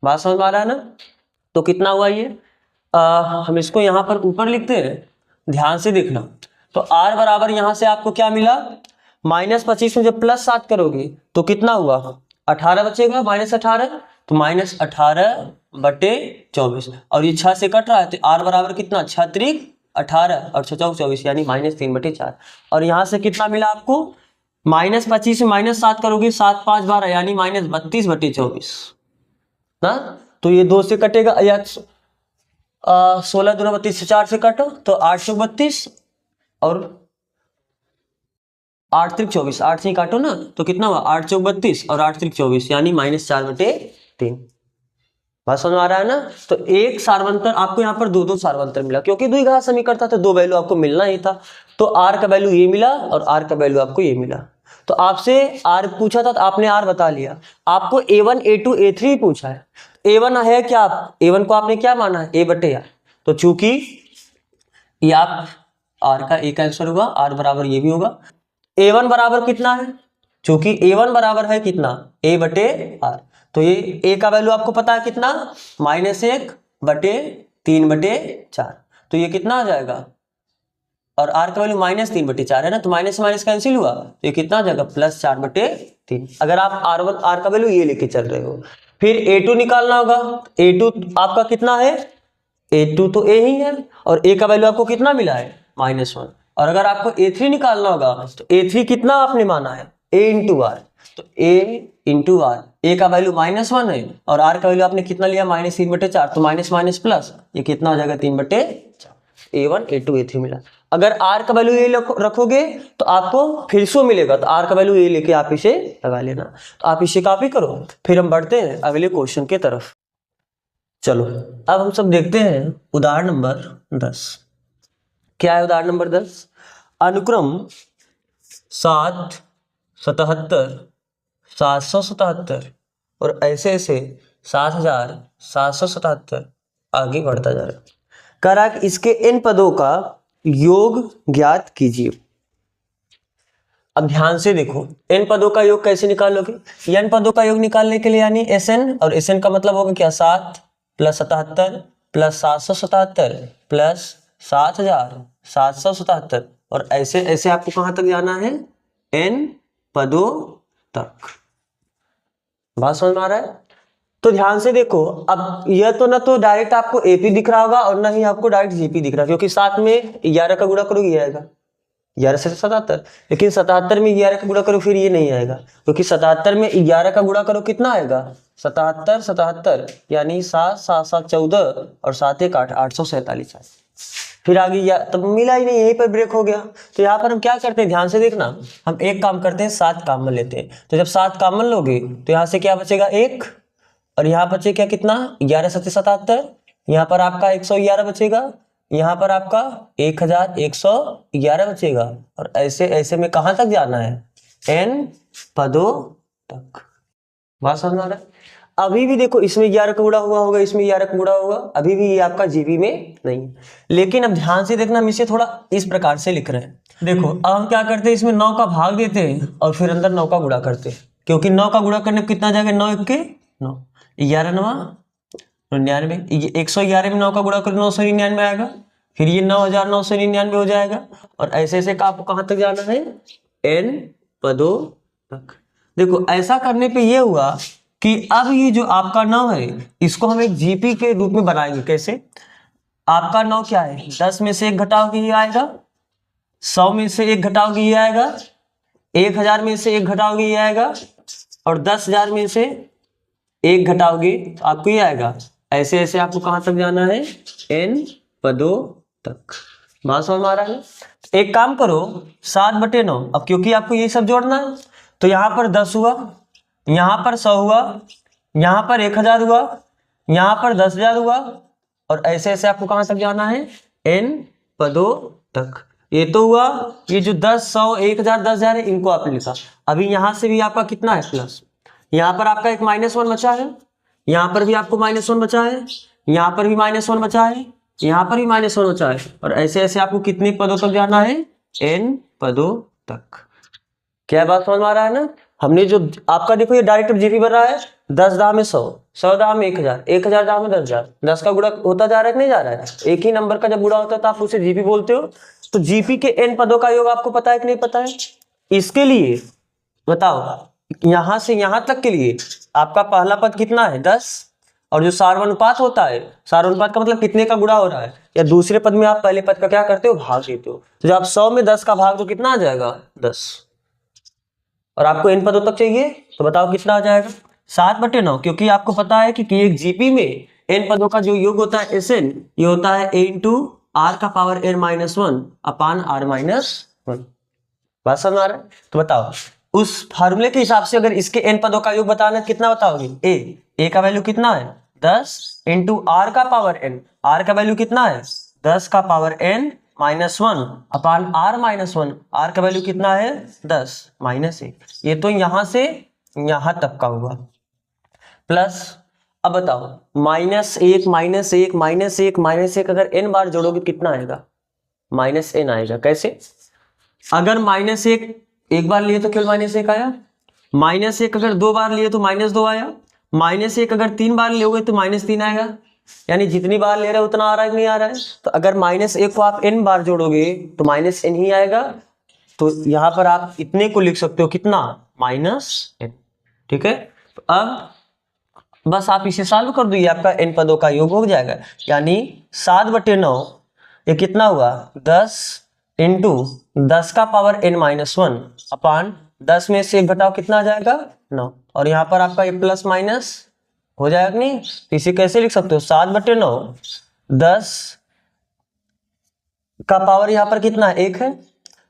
बात समझ में आ रहा है ना। तो कितना हुआ ये हम इसको यहाँ पर ऊपर लिखते हैं, ध्यान से देखना। तो r बराबर यहाँ से आपको क्या मिला -25 में जब +7 करोगे तो कितना हुआ 18 बचेगा -18 तो -18 बटे 24 और ये 6 से कट रहा है तो r बराबर कितना 6 त्रिक 18 और 6 चौक 24 यानी -3 बटे 4 और यहाँ से कितना मिला आपको -25 में -7 करोगे 7 5 12 यानी -32 बटे 24 ना। तो ये 2 से कटेगा या 16 दूना 32 से 4 से काटो तो 8 चौक 32 और 8 त्रिक 24 8 से काटो ना तो कितना हुआ 8 चौक 32 और 8 त्रिक 24 यानी -4 बटे 3। बात समझ में आ रहा है ना। तो एक सार्वंतर आपको यहाँ पर दो दो सार्वंतर मिला, क्योंकि द्विघात समीकरण था तो दो वैल्यू आपको मिलना ही था। तो आर का वैल्यू ये मिला और आर का वैल्यू आपको ये मिला। तो आपसे आर पूछा था तो आपने आर बता लिया। आपको a1 a2 a3 पूछा है। a1 है क्या, a1 को आपने क्या माना है, a बटे आर। तो चूंकि ये आप आर का एक आंसर होगा, आर बराबर ये भी होगा। a1 बराबर कितना है, चूंकि a1 बराबर है कितना, a बटे आर। तो ये a का वैल्यू आपको पता है कितना, -1 बटे 3/4। तो ये कितना आ जाएगा, और r का वैल्यू -3 बटे 4 है ना, तो माइनस से माइनस कैंसिल हुआ, तो ये कितना आ जाएगा +4/3। अगर आप r का वैल्यू ये लेके चल रहे हो। फिर a2 निकालना होगा। a2 आपका कितना है, a2 तो a ही है, और a का वैल्यू आपको कितना मिला है, -1। और अगर आपको a3 निकालना होगा तो a3 कितना आपने माना है, a इंटू आर। तो a इंटू आर, a का वैल्यू -1 है और r का वैल्यू आपने कितना लिया, -3/4। तो माइनस माइनस प्लस, ये कितना हो जाएगा 3/4। a1 a2 a3 मिला। अगर r का वैल्यू ये रखोगे तो आपको फिर से मिलेगा, तो r का वैल्यू ये लेके आप इसे लगा लेना। तो आप इसे कॉपी करो। फिर हम बढ़ते हैं अगले क्वेश्चन के तरफ। चलो अब हम सब देखते हैं उदाहरण नंबर 10। क्या है उदाहरण नंबर 10, अनुक्रम 7, 77, 777 और ऐसे ऐसे 7777 आगे बढ़ता जा रहा है। कह रहा है कि इसके इन पदों का योग ज्ञात कीजिए। अब ध्यान से देखो, इन पदों का योग कैसे निकालोगे। n पदों का योग निकालने के लिए यानी Sn, और Sn का मतलब होगा क्या, 7 + 77 + 777 + 7777, और ऐसे ऐसे आपको कहां तक जाना है, n पदों तक। बात समझ में आ रहा है। तो ध्यान से देखो, अब यह तो ना तो डायरेक्ट आपको एपी दिख रहा होगा और ना ही आपको डायरेक्ट जीपी दिख रहा है, क्योंकि साथ में 11 का गुणा करोगे ये आएगा 11 से 77। लेकिन 77 में 11 का गुणा करो फिर ये नहीं आएगा, क्योंकि 77 में 11 का गुणा करो कितना आएगा, 77 77 यानी 7 7 7 14 और 7 1 8 847 आए। फिर आगे या तब मिला ही नहीं, यहीं पर ब्रेक हो गया। तो यहाँ पर हम क्या करते हैं, ध्यान से देखना, हम एक काम करते हैं, 7 कॉमन लेते हैं। तो जब 7 कॉमन लोगे तो यहाँ से क्या बचेगा, 1, और यहाँ बचे क्या, कितना, 11 7 77, यहाँ पर आपका 111 बचेगा, यहाँ पर आपका 1111 बचेगा। और ऐसे ऐसे में कहां तक जाना है, n पदों तक। बात समझ आ रहा है। अभी भी देखो, इसमें 11 का गुणा हुआ होगा, इसमें 11 का गुणा होगा, अभी भी ये आपका जीबी में नहीं है। लेकिन अब ध्यान से देखना, हम इसे थोड़ा इस प्रकार से लिख रहे हैं। देखो अब हम क्या करते हैं, इसमें 9 का भाग देते हैं और फिर अंदर 9 का गुणा करते हैं, क्योंकि 9 का गुणा करने पर कितना जाएगा, 9 1 के 9, 11 9 99, 111 में 9 का गुणा करो 999 आएगा, फिर ये 9999 हो जाएगा। और ऐसे ऐसे का आपको कहां तक जाना है, n पदों तक। देखो ऐसा करने पे ये हुआ कि अब ये जो आपका 9 है इसको हम एक जीपी के रूप में बनाएंगे। कैसे, आपका 9 क्या है, 10 में से 1 घटाओगे ये आएगा, 100 में से 1 घटाओगे ये आएगा, 1000 में से 1 घटाओगे ये आएगा, और 10,000 में से 1 घटाओगे तो आपको ये आएगा। ऐसे ऐसे आपको कहां तक जाना है, n पदों तक। बात समझ में आ रहा है। एक काम करो, 7/9, अब क्योंकि आपको ये सब जोड़ना है तो यहाँ पर 10 हुआ, यहाँ पर 100 हुआ, यहाँ पर 1000 हुआ, यहाँ पर 10,000 हुआ, और ऐसे ऐसे आपको कहां तक जाना है, n पदों तक। ये तो हुआ, ये जो 10 100 1000 10,000 है इनको आपने लिखा। अभी यहाँ से भी आपका कितना है, प्लस, यहाँ पर आपका एक -1 बचा है, यहाँ पर भी आपको -1 बचा है, यहाँ पर भी -1 बचा है, यहाँ पर भी -1 बचा है, और ऐसे ऐसे आपको कितने पदों तक जाना है, n पदों तक। क्या बात समझ में आ रहा है ना। हमने जो आपका देखो ये डायरेक्ट जीपी बन रहा है, 10 दाम में 100, 100 दाम में 1000, 1000 दाम में 10,000, 10 का गुणा होता जा रहा है कि नहीं जा रहा है। एक ही नंबर का जब गुणा होता है तो आप उसे जीपी बोलते हो। तो जीपी के n पदों का योग आपको पता है कि नहीं पता है। इसके लिए बताओ, यहां से यहां तक के लिए आपका पहला पद कितना है, 10, और जो सार्वनुपात होता है, सार्वनुपात का मतलब कितने का गुणा हो रहा है, या दूसरे पद में आप पहले पद का क्या करते हो, भाग देते हो। तो जब आप 100 में 10 का भाग तो कितना आ जाएगा, 10, और आपको n पदों तक चाहिए तो बताओ कितना आ जाएगा, 7/9, क्योंकि आपको पता है कि एक जीपी में n पदों का जो योग होता है Sn, ये होता है a इंटू r का पावर n-1 अपान r-1। बात समझ आ रहा है। तो बताओ उस फार्मूले के हिसाब से अगर इसके n पदों का योग बताना है कितना बताओगे, a का वैल्यू कितना है 10 इंटू आर का पावर n, आर का वैल्यू कितना है 10 का power n -1 upon r -1, r का वैल्यू कितना है 10 -1। ये तो यहां से यहां तक का हुआ प्लस। अब बताओ -1 -1 -1 -1 अगर n बार जोड़ोगे कितना आएगा -n आएगा। कैसे? अगर -1 एक बार लिए तो केवल -1 आया, -1 अगर 2 बार लिए तो -2 आया, -1 अगर 3 बार लोगे तो -3 आएगा। यानी जितनी बार ले रहे हो उतना आ रहा है कि नहीं आ रहा है। तो अगर -1 को आप n बार जोड़ोगे तो -n ही आएगा। तो यहां पर आप इतने को लिख सकते हो कितना -n। ठीक है, तो अब बस आप इसे सॉल्व कर दो, ये आपका n पदों का योग हो जाएगा। यानी 7/9 ये कितना हुआ 10 इंटू 10 का पावर n-1 अपान 10 में से 1 घटाओ कितना आ जाएगा 9। और यहाँ पर आपका ये प्लस माइनस हो जाएगा नहीं, तो इसे कैसे लिख सकते हो 7/9 10 का पावर यहाँ पर कितना है 1 है,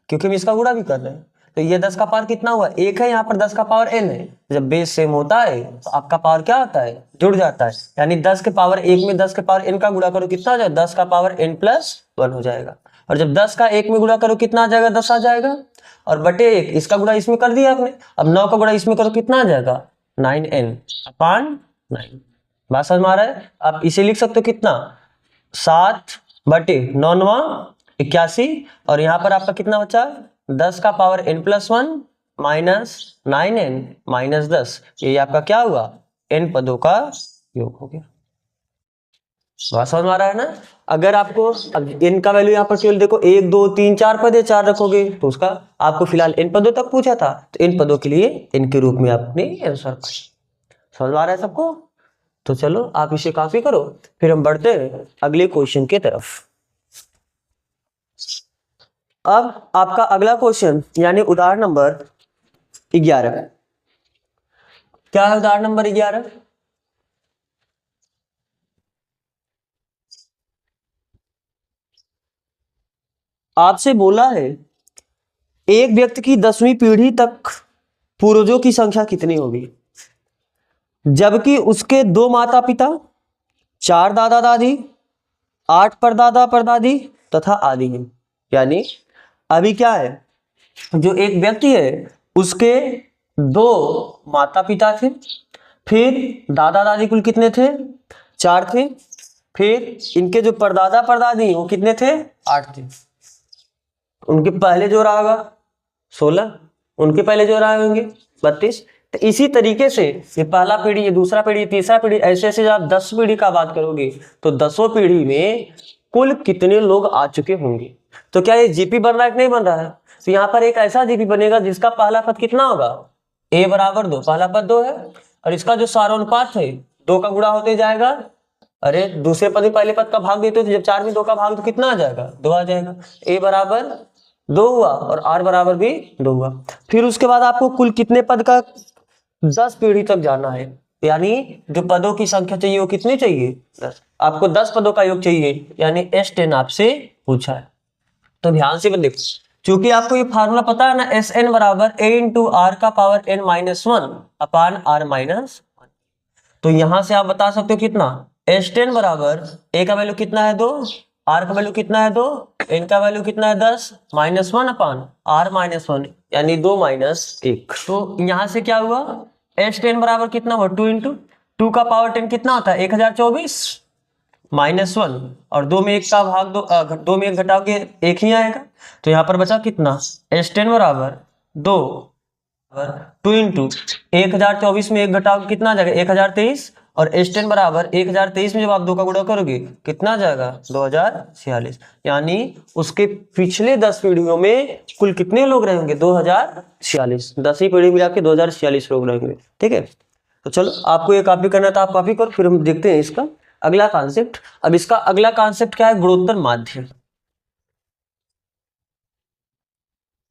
क्योंकि हम इसका गुणा भी कर रहे हैं। तो ये 10 का पावर कितना हुआ 1 है, यहाँ पर 10 का पावर n है। जब बेस सेम होता है तो आपका पावर क्या होता है जुड़ जाता है। यानी 10 के पावर 1 में 10 के पावर n का गुणा करो कितना आ जाएगा 10 का पावर n+1 हो जाएगा। और जब 10 का 1 में गुणा करो कितना आ जाएगा 10 आ जाएगा। और बटे 1 इसका गुणा इसमें कर दिया आपने, अब 9 का गुणा इसमें करो कितना आ जाएगा 9n अपान 9। बात समझ में आ रहा है? आप इसे लिख सकते हो कितना 7/9 81। और यहाँ पर आपका कितना बचा 10 का power n+1 minus 9n minus 10, ये आपका क्या हुआ n पदों का योग हो गया। बात समझ में आ रहा है ना? अगर आपको अब n का वैल्यू यहाँ पर केवल देखो 1 2 3 4 पद है, 4 रखोगे तो उसका आपको फिलहाल n पदों तक पूछा था, तो n पदों के लिए n के रूप में आपने आंसर समझ में आ रहा है सबको? तो चलो आप इसे कॉपी करो, फिर हम बढ़ते हैं अगले क्वेश्चन की तरफ। अब आपका अगला क्वेश्चन यानी उदाहरण नंबर 11। क्या है उदाहरण नंबर 11? आपसे बोला है एक व्यक्ति की 10वीं पीढ़ी तक पूर्वजों की संख्या कितनी होगी, जबकि उसके 2 माता पिता, 4 दादा दादी, 8 परदादा परदादी तथा आदि हैं। यानी अभी क्या है, जो एक व्यक्ति है उसके 2 माता पिता थे, फिर दादा दादी कुल कितने थे 4 थे, फिर इनके जो परदादा परदादी वो कितने थे 8 थे। उनके पहले जो रहा होगा 16, उनके पहले जो रहा होंगे 32। तो इसी तरीके से ये पहला पीढ़ी, ये दूसरा पीढ़ी, तीसरा पीढ़ी, ऐसे ऐसे जब आप 10 पीढ़ी का बात करोगे तो 10 पीढ़ी में कुल कितने लोग आ चुके होंगे। तो क्या ये जीपी बन रहा है कि नहीं बन रहा है? तो यहाँ पर एक ऐसा जीपी बनेगा जिसका पहला पद कितना होगा a = 2, पहला पद 2 है, और इसका जो सारोनुपात है 2 का गुणा होते जाएगा। अरे दूसरे पद में पहले पद का भाग देते हो तो जब 4 में 2 का भाग तो कितना आ जाएगा 2 आ जाएगा। a = 2 हुआ और r बराबर भी 2 हुआ। फिर उसके बाद आपको कुल कितने पद का 10 पीढ़ी तक जाना है, यानी जो पदों की संख्या चाहिए वो कितनी चाहिए 10। आपको 10 पदों का योग चाहिए, यानी S10 आपसे पूछा है। तो ध्यान से देखो, चूंकि आपको ये फार्मूला पता है ना Sn = a × r का पावर n-1 अपान r-1, तो यहां से आप बता सकते हो कितना S10 बराबर a का वैल्यू कितना है 2, r का वैल्यू कितना है 2, n का वैल्यू कितना है 10 -1 अपान r-1 यानी 2 - 1। तो यहां से क्या हुआ S10 बराबर कितना हुआ 2 × 2 का पावर 10 कितना होता है 1024 -1, और 2 में 1 का भाग 2 में 1 घटाओगे 1 ही आएगा। तो यहाँ पर बचा कितना S10 बराबर 2 × 1024 में 1 घटाओगे कितना आ जाएगा 1023, और S10 बराबर 1023 में जब आप 2 का गुणा करोगे कितना आ जाएगा 2046। यानी उसके पिछले 10 पीढ़ियों में कुल कितने लोग रहेंगे 2046, 10वीं पीढ़ी मिला के 2046 लोग रहेंगे। ठीक है, तो चलो आपको ये कॉपी करना था आप कॉपी करो, फिर हम देखते हैं इसका अगला कॉन्सेप्ट। अब इसका अगला कॉन्सेप्ट क्या है गुणोत्तर माध्य।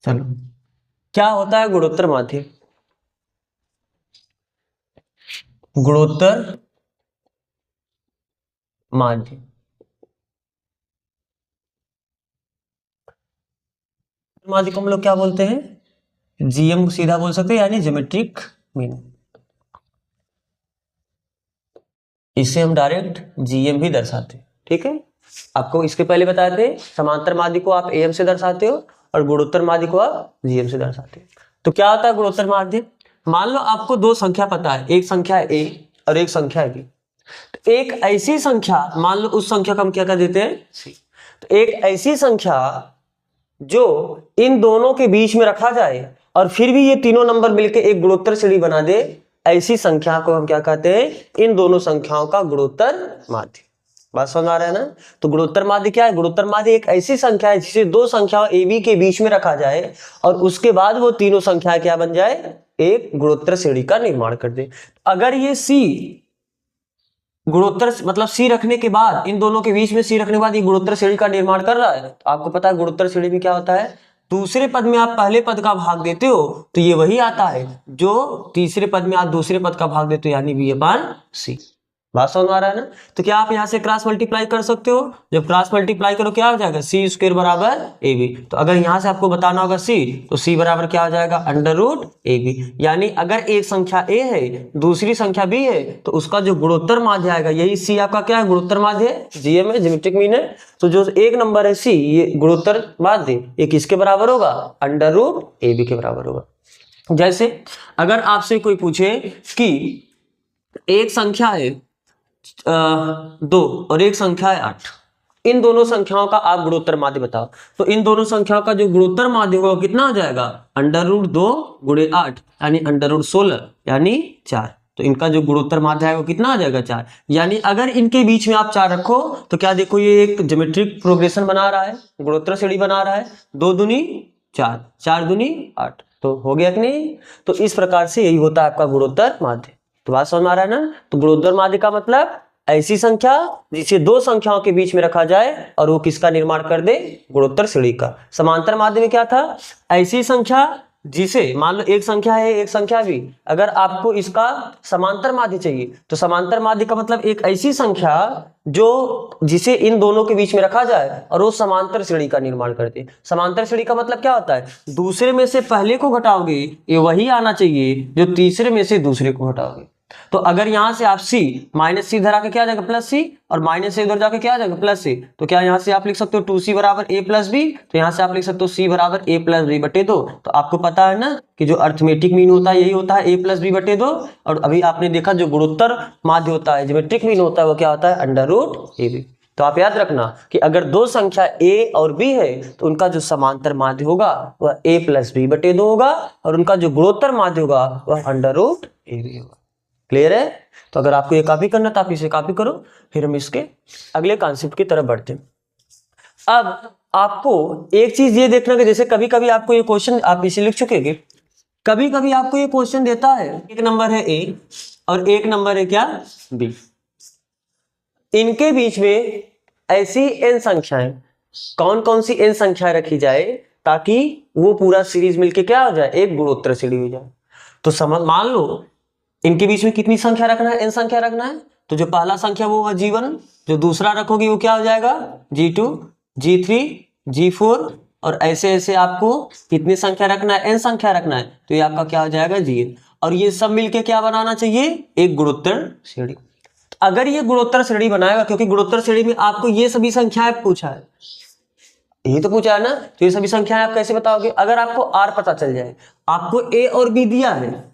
चलो क्या होता है गुणोत्तर माध्य? गुणोत्तर माध्य माध्य को हम लोग क्या बोलते हैं जीएम सीधा बोल सकते हैं, यानी ज्योमेट्रिक मीन। इसे हम डायरेक्ट जीएम भी दर्शाते हैं। ठीक है, आपको इसके पहले बताए थे समांतर माध्य को आप एम से दर्शाते हो और गुणोत्तर माध्य को आप जीएम से दर्शाते हो। तो क्या होता है गुणोत्तर माध्य? मान लो आपको दो संख्या पता है, एक संख्या है ए और एक संख्या है बी। तो एक ऐसी संख्या, मान लो उस संख्या को हम क्या कर देते हैं, सी। तो एक ऐसी संख्या जो इन दोनों के बीच में रखा जाए और फिर भी ये तीनों नंबर मिलकर एक गुणोत्तर श्रेणी बना दे, ऐसी संख्या को हम क्या कहते हैं, इन दोनों संख्याओं का गुणोत्तर माध्य। बात समझ आ रहा है ना? तो गुणोत्तर माध्य क्या है? गुणोत्तर माध्य एक ऐसी संख्या है जिसे दो संख्याओं ए बी के बीच में रखा जाए और उसके बाद वो तीनों संख्याएं क्या बन जाए, एक गुणोत्तर श्रेणी का निर्माण कर दे। अगर ये सी गुणोत्तर मतलब सी रखने के बाद, इन दोनों के बीच में सी रखने के बाद ये गुणोत्तर श्रेणी का निर्माण कर रहा है, तो आपको पता है गुणोत्तर श्रेणी में क्या होता है, दूसरे पद में आप पहले पद का भाग देते हो तो ये वही आता है जो तीसरे पद में आप दूसरे पद का भाग देते हो, यानी बी अपान सी। बात समझ आ रहा है ना? तो क्या आप यहाँ से क्रॉस मल्टीप्लाई कर सकते हो? जब क्रॉस मल्टीप्लाई करो क्या हो जाएगा, सी स्क्वायर बराबर ए बी। तो अगर यहाँ से आपको बताना होगा सी, तो सी बराबर क्या हो जाएगा, अंडर रूट ए बी। यानी अगर एक संख्या ए है दूसरी संख्या बी है तो उसका जो गुणोत्तर माध्य आएगा, यही सी आपका क्या है, गुणोत्तर माध्य है, जीएम है, ज्योमेट्रिक मीन है। तो जो एक नंबर है सी, ये गुणोत्तर माध्य ये किसके बराबर होगा, अंडर रूट ए बी के बराबर होगा। जैसे अगर आपसे कोई पूछे कि एक संख्या है 2 और एक संख्या है 8, इन दोनों संख्याओं का आप गुणोत्तर माध्य बताओ, तो इन दोनों संख्याओं का जो गुणोत्तर माध्य होगा कितना हो जाएगा, अंडर रूट 2 गुणे 8 यानी अंडर रूट 16 यानी 4। तो इनका जो गुणोत्तर माध्य है वो कितना आ जाएगा, 4। यानी अगर इनके बीच में आप 4 रखो तो क्या देखो, ये एक ज्योमेट्रिक प्रोग्रेशन बना रहा है, गुणोत्तर श्रेणी बना रहा है, 2 दूनी 4, 4 दूनी 8, तो हो गया कि नहीं? तो इस प्रकार से यही होता है आपका गुणोत्तर माध्य। तो बात समझ में आ रहा है ना? तो गुणोत्तर माध्य का मतलब ऐसी संख्या जिसे दो संख्याओं के बीच में रखा जाए और वो किसका निर्माण कर दे, गुणोत्तर श्रेणी का। समांतर माध्य में क्या था, ऐसी संख्या जिसे, मान लो एक संख्या है एक संख्या भी, अगर आपको इसका समांतर माध्य चाहिए तो समांतर माध्य का मतलब एक ऐसी संख्या जो जिसे इन दोनों के बीच में रखा जाए और वो समांतर श्रेणी का निर्माण करते। समांतर श्रेणी का मतलब क्या होता है, दूसरे में से पहले को घटाओगे ये वही आना चाहिए जो तीसरे में से दूसरे को घटाओगे। तो अगर यहां से आप सी माइनस सी धरा के क्या आ जाएगा, प्लस सी, और माइनस से उधर जाके क्या आ जाएगा, प्लस सी। तो क्या यहां से आप लिख सकते हो 2c बराबर a प्लस बी, तो यहां से आप लिख सकते हो c बराबर a प्लस बी बटे 2। तो आपको पता है ना कि जो अर्थमेटिक मीन होता है यही होता है a प्लस बी बटे 2, और अभी आपने देखा जो गुणोत्तर माध्य होता है, ज्योमेट्रिक मीन होता है, वो क्या होता है, अंडर रूट ए बी। तो आप याद रखना कि अगर दो संख्या a और b है तो उनका जो समांतर माध्य होगा वह a प्लस बी बटे 2 होगा और उनका जो गुणोत्तर माध्य होगा वह अंडर रूट ए बी होगा। क्लियर है? तो अगर आपको ये कॉपी करना तो आप इसे कॉपी करो, फिर हम इसके अगले कॉन्सेप्ट की तरफ बढ़ते हैं। अब आपको एक चीज ये देखना कि जैसे कभी कभी आपको ये क्वेश्चन, आप इसे लिख चुके हैं, कभी कभी आपको ये क्वेश्चन देता है, एक नंबर है ए और एक नंबर है क्या, बी, इनके बीच में ऐसी n संख्याएं, कौन कौन सी n संख्याएं रखी जाए ताकि वो पूरा सीरीज मिलके क्या हो जाए, एक गुणोत्तर श्रेणी हो जाए। तो समझ, मान लो इनके बीच में कितनी संख्या रखना है, n संख्या रखना है। तो जो पहला संख्या वो है G1, जो दूसरा रखोगे वो क्या हो जाएगा, G2, G3, G4, और ऐसे ऐसे आपको कितनी संख्या रखना है, n संख्या रखना है, तो ये आपका क्या हो जाएगा, Gn। और ये सब मिलके क्या बनाना चाहिए, एक गुणोत्तर श्रेणी। अगर ये गुणोत्तर श्रेणी बनाएगा, क्योंकि गुणोत्तर श्रेणी में आपको ये सभी संख्याएं पूछा है, ये तो पूछा है ना, तो ये सभी संख्याएं आप कैसे बताओगे? अगर आपको r पता चल जाए, आपको a और b दिया है,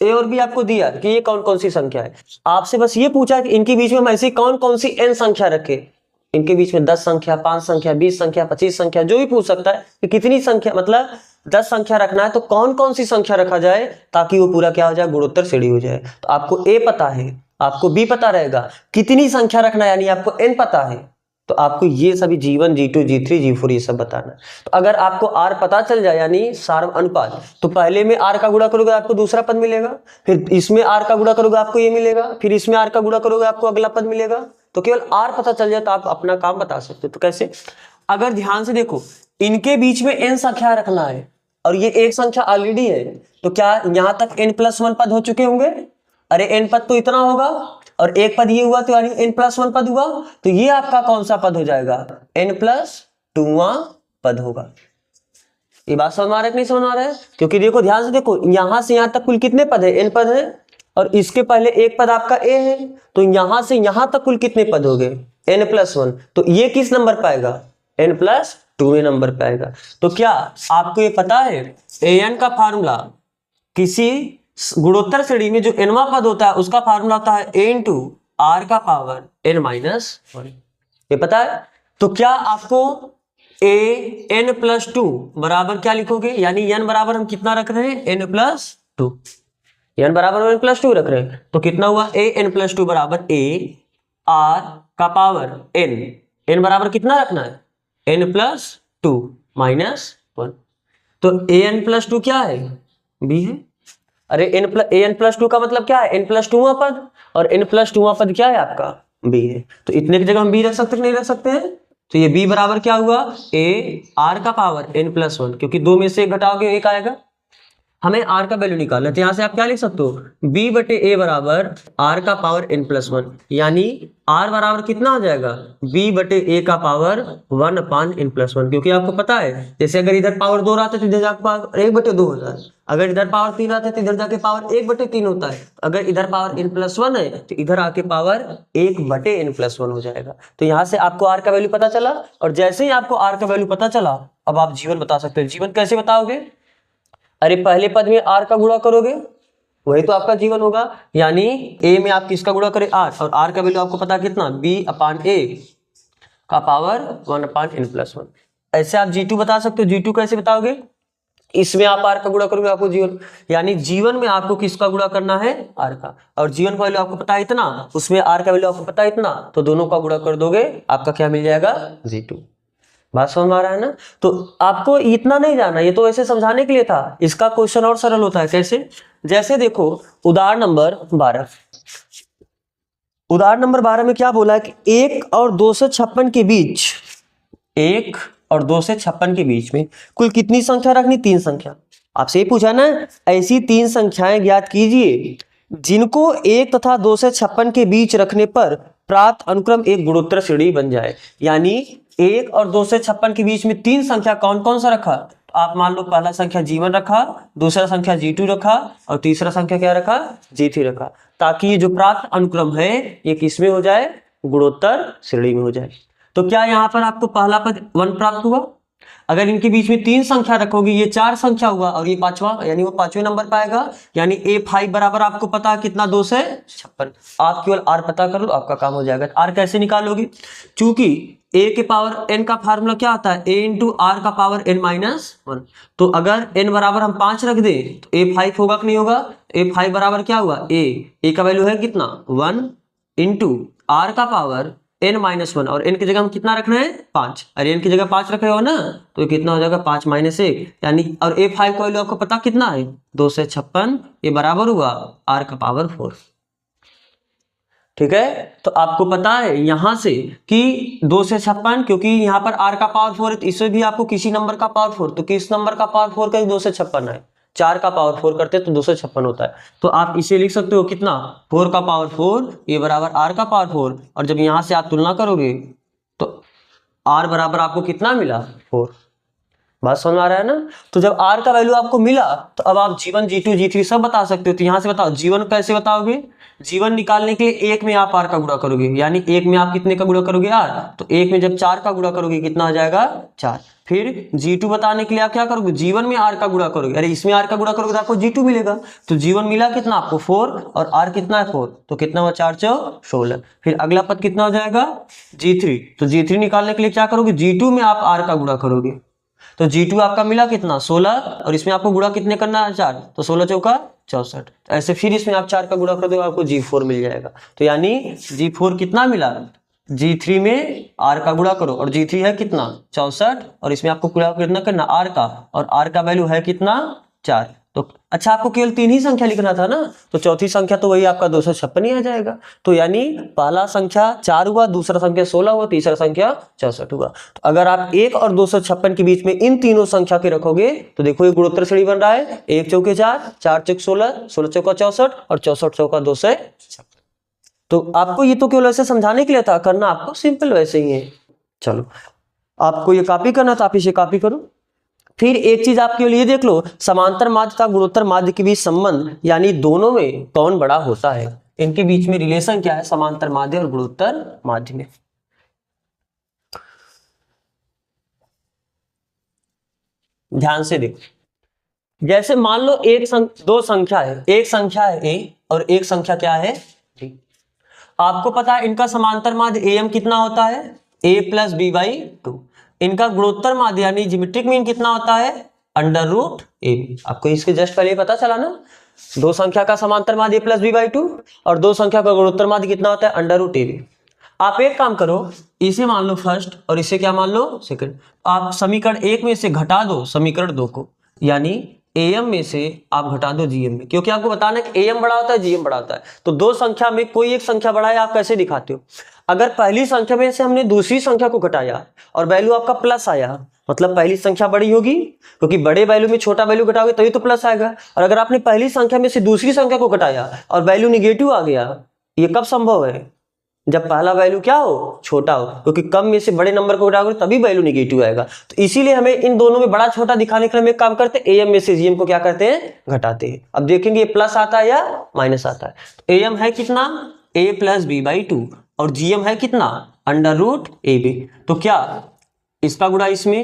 ए और बी आपको दिया कि ये कौन कौन सी संख्या है, आपसे बस ये पूछा कि इनके बीच में हम ऐसी कौन कौन सी n संख्या रखे, इनके बीच में 10 संख्या, 5 संख्या, 20 संख्या, 25 संख्या, जो भी पूछ सकता है कि कितनी संख्या, मतलब 10 संख्या रखना है तो कौन कौन सी संख्या रखा जाए ताकि वो पूरा क्या हो जाए, गुणोत्तर श्रेणी हो जाए। तो आपको ए पता है, आपको बी पता रहेगा, कितनी संख्या रखना है यानी आपको n पता है, तो आपको ये सभी G1, G2, G3, G4 ये सब बताना। तो अगर आपको R पता चल जाए यानी सार्व अनुपात, तो पहले में R का गुणा करोगे आपको दूसरा पद मिलेगा, फिर इसमें R का गुणा करोगे आपको ये मिलेगा, फिर इसमें R का गुणा करोगे आपको अगला पद मिलेगा। तो केवल R पता चल जाए तो आप अपना काम बता सकते हो। तो कैसे? अगर ध्यान से देखो, इनके बीच में n संख्या रखना है और ये एक संख्या ऑलरेडी है, तो क्या यहाँ तक n+1 पद हो चुके होंगे? अरे n पद तो इतना होगा और एक पद ये हुआ तो यानी n+1 पद हुआ, तो ये आपका कौन सा पद हो जाएगा, n+2वां पद होगा। ये बात समझ में आ रहा है कि नहीं समझ में आ रहा है? क्योंकि देखो ध्यान से देखो, यहां से यहां तक कुल कितने पद है, n पद है, और इसके पहले एक पद आपका ए है, तो यहां से यहां तक कुल कितने पद हो गए, n+1। तो ये किस नंबर पे आएगा, n+2 में नंबर पे आएगा। तो क्या आपको ये पता है an का फार्मूला किसी गुणोत्तर श्रेणी में जो nवां पद होता है उसका फार्मूला होता है a इंटू r का पावर n-1, ये पता है। तो क्या आपको an+2 बराबर क्या लिखोगे, यानी n बराबर हम कितना रख रहे हैं, n+2, n बराबर n+2 रख रहे हैं, तो कितना हुआ an+2 बराबर a r का पावर n बराबर कितना रखना है, n+2 -1। तो an+2 क्या है, b है। अरे an+2 का मतलब क्या है, n+2वां पद, और n+2वां पद क्या है आपका, b है। तो इतने की जगह हम b रख सकते नहीं रख सकते हैं, तो ये b बराबर क्या हुआ, a r का पावर n+1, क्योंकि दो में से एक घटाओगे एक आएगा। हमें r का वैल्यू निकालना है, तो यहां से आप क्या लिख सकते हो, b बटे a बराबर r का पावर n+1, यानी r बराबर कितना हो जाएगा, b बटे a का पावर 1/n+1, क्योंकि आपको पता है जैसे अगर इधर पावर 2 रहता है तो इधर जाके पावर 1/2 होता है, अगर इधर पावर 3 रहता है तो इधर जाके पावर 1/3 होता है, अगर इधर पावर n+1 है तो इधर आके पावर 1/n+1 हो जाएगा। तो यहाँ से आपको r का वैल्यू पता चला, और जैसे ही आपको r का वैल्यू पता चला अब आप जीवन बता सकते हो। जीवन कैसे बताओगे, अरे पहले पद में r का गुणा करोगे, वही तो आपका जीवन होगा, यानी a में आप किसका गुणा करें, r, और r का वैल्यू आपको पता कितना, b/a का पावर 1/n+1। ऐसे आप g2 बता सकते हो। g2 कैसे बताओगे, इसमें आप r का गुणा करोगे आपको जीवन, यानी जीवन में आपको किसका गुणा करना है, r का, और जीवन का वैल्यू आपको पता है इतना, उसमें r का वैल्यू आपको पता है इतना, तो दोनों का गुणा कर दोगे आपका क्या मिल जाएगा, g2। बात समझ में आ रहा है ना। तो आपको इतना नहीं जाना, ये तो ऐसे समझाने के लिए था, इसका क्वेश्चन और सरल होता है। कैसे, जैसे देखो उदाहरण नंबर 12, उदाहरण नंबर 12 में क्या बोला है कि 1 और 256 के बीच, 1 और 256 के बीच में कुल कितनी संख्या रखनी, 3 संख्या। आपसे ये पूछा ना, ऐसी 3 संख्याएं ज्ञात कीजिए जिनको 1 तथा 256 के बीच रखने पर प्राप्त अनुक्रम एक गुणोत्तर श्रेणी बन जाए। यानी 1 और 256 के बीच में 3 संख्या कौन कौन सा रखा, तो आप मान लो पहला संख्या जीवन रखा, दूसरा संख्या g2 रखा, और तीसरा संख्या क्या रखा, g3 रखा, ताकि ये जो प्राप्त अनुक्रम है ये किसमें हो जाए, गुणोत्तर श्रेणी में हो जाए। तो क्या यहाँ पर आपको पहला पद 1 प्राप्त हुआ, अगर इनके बीच में 3 संख्या रखोगे ये 4 संख्या हुआ, और ये 5वां, यानी वो 5वें नंबर पर आएगा, यानी a5 बराबर आपको पता है कितना, 256। आप केवल r पता कर लो, आपका काम हो जाएगा। r कैसे निकालोगे, चूंकि a के पावर n का फार्मूला क्या आता है, a इंटू r का पावर n-1, तो अगर n बराबर हम 5 रख दें तो a5 होगा कि नहीं होगा, a5 बराबर क्या हुआ, a का वैल्यू है कितना, 1 इंटू r का पावर n-1, और n की जगह हम कितना रख रहे हैं, 5, अरे n की जगह 5 रख रहे हो ना, तो ये कितना हो जाएगा, 5 - 1, यानी, और a5 का वैल्यू आपको पता कितना है, 256, ये बराबर हुआ r का पावर 4। ठीक है, तो आपको पता है यहां से कि 256, क्योंकि यहाँ पर r का पावर 4 है तो इसमें भी आपको किसी नंबर का पावर 4, तो किस नंबर का पावर 4 का 256 है, 4 का पावर 4 करते तो 256 होता है। तो आप इसे लिख सकते हो कितना, 4 का पावर 4, ये बराबर r का पावर 4, और जब यहां से आप तुलना करोगे तो r बराबर आपको कितना मिला, 4। बात समझ आ रहा है ना। तो जब r का वैल्यू आपको मिला तो अब आप जीवन, g2, g3 सब बता सकते हो। तो यहां से बताओ जीवन कैसे बताओगे, जीवन निकालने के लिए 1 में आप r का गुणा करोगे, यानी 1 में आप कितने का गुणा करोगे, r, तो 1 में जब 4 का गुणा करोगे कितना आ जाएगा, 4। फिर g2 बताने के लिए आप क्या करोगे, जीवन में r का गुणा करोगे, अरे इसमें r का गुणा करोगे तो आपको g2 मिलेगा, तो जीवन मिला कितना आपको, 4, और r कितना है, 4, तो कितना हुआ, 4 - 4 = 16। फिर अगला पद कितना हो जाएगा, g3, तो g3 निकालने के लिए क्या करोगे, g2 में आप r का गुणा करोगे, तो g2 आपका मिला कितना, 16, और इसमें आपको गुणा कितने करना है, 4, तो 16 चौका 64, ऐसे फिर इसमें आप 4 का गुणा कर दो आपको g4 मिल जाएगा। तो यानी g4 कितना मिला, g3 में r का गुणा करो, और g3 है कितना, 64, और इसमें आपको गुणा कितना करना, r का, और r का वैल्यू है कितना, 4। तो अच्छा, आपको केवल 3 ही संख्या लिखना था ना, तो चौथी संख्या तो वही आपका 256 ही आ जाएगा। तो यानी पहला संख्या 4 हुआ, दूसरा संख्या 16 हुआ, तीसरा संख्या 64 हुआ। तो अगर आप 1 और 256 के बीच में इन तीनों संख्या के रखोगे तो देखो ये गुणोत्तर श्रेणी बन रहा है, 1 चौके 4, 4 चौक 16, 16 चौका 64, और 64 चौका 256। तो आपको ये तो केवल ऐसे समझाने के लिए था, करना आपको सिंपल वैसे ही है। चलो, आपको ये कॉपी करना था, आप इसे कॉपी करो, फिर एक चीज आप केवल ये देख लो, समांतर माध्य तथा गुणोत्तर माध्य के बीच संबंध, यानी दोनों में कौन बड़ा होता है, इनके बीच में रिलेशन क्या है समांतर माध्य और गुणोत्तर माध्य में। ध्यान से देखो, जैसे मान लो दो संख्या है, एक संख्या है a और एक संख्या क्या है b। आपको पता है इनका समांतर माध्य am कितना होता है, a plus b by two. इनका गुणोत्तर माध्य यानी ज्योमेट्रिक मीन कितना होता है, अंडर रूट ए बी। आपको इसके जस्ट पहले पता चला ना, दो संख्या का समांतर माध्य a plus b by two और दो संख्या का गुणोत्तर माध्य कितना होता है, अंडर रूट ए बी। आप एक काम करो, इसे मान लो फर्स्ट और इसे क्या मान लो सेकंड। आप समीकरण एक में से घटा दो समीकरण दो को, यानी am में से आप घटा दो gm में, क्योंकि आपको बताना है कि am बड़ा होता है gm बड़ा होता है। तो दो संख्या में कोई एक संख्या बड़ा है, आप कैसे दिखाते हो, अगर पहली संख्या में से हमने दूसरी संख्या को घटाया और वैल्यू आपका प्लस आया, मतलब पहली संख्या बड़ी होगी, क्योंकि बड़े वैल्यू में छोटा वैल्यू घटाओगे तभी तो प्लस आएगा। और अगर आपने पहली संख्या में से दूसरी संख्या को घटाया और वैल्यू निगेटिव आ गया, ये कब संभव है, जब पहला वैल्यू क्या हो, छोटा हो, क्योंकि कम में से बड़े नंबर को घटाओगे तभी वैल्यू निगेटिव आएगा। तो इसीलिए हमें इन दोनों में बड़ा छोटा दिखाने के लिए हम एक काम करते हैं, am में से gm को क्या करते हैं, घटाते हैं। अब देखेंगे ये प्लस आता है या माइनस आता है। तो am है कितना, a plus b by two, और gm है कितना, अंडर रूट ए बी। तो क्या इसका गुणा इसमें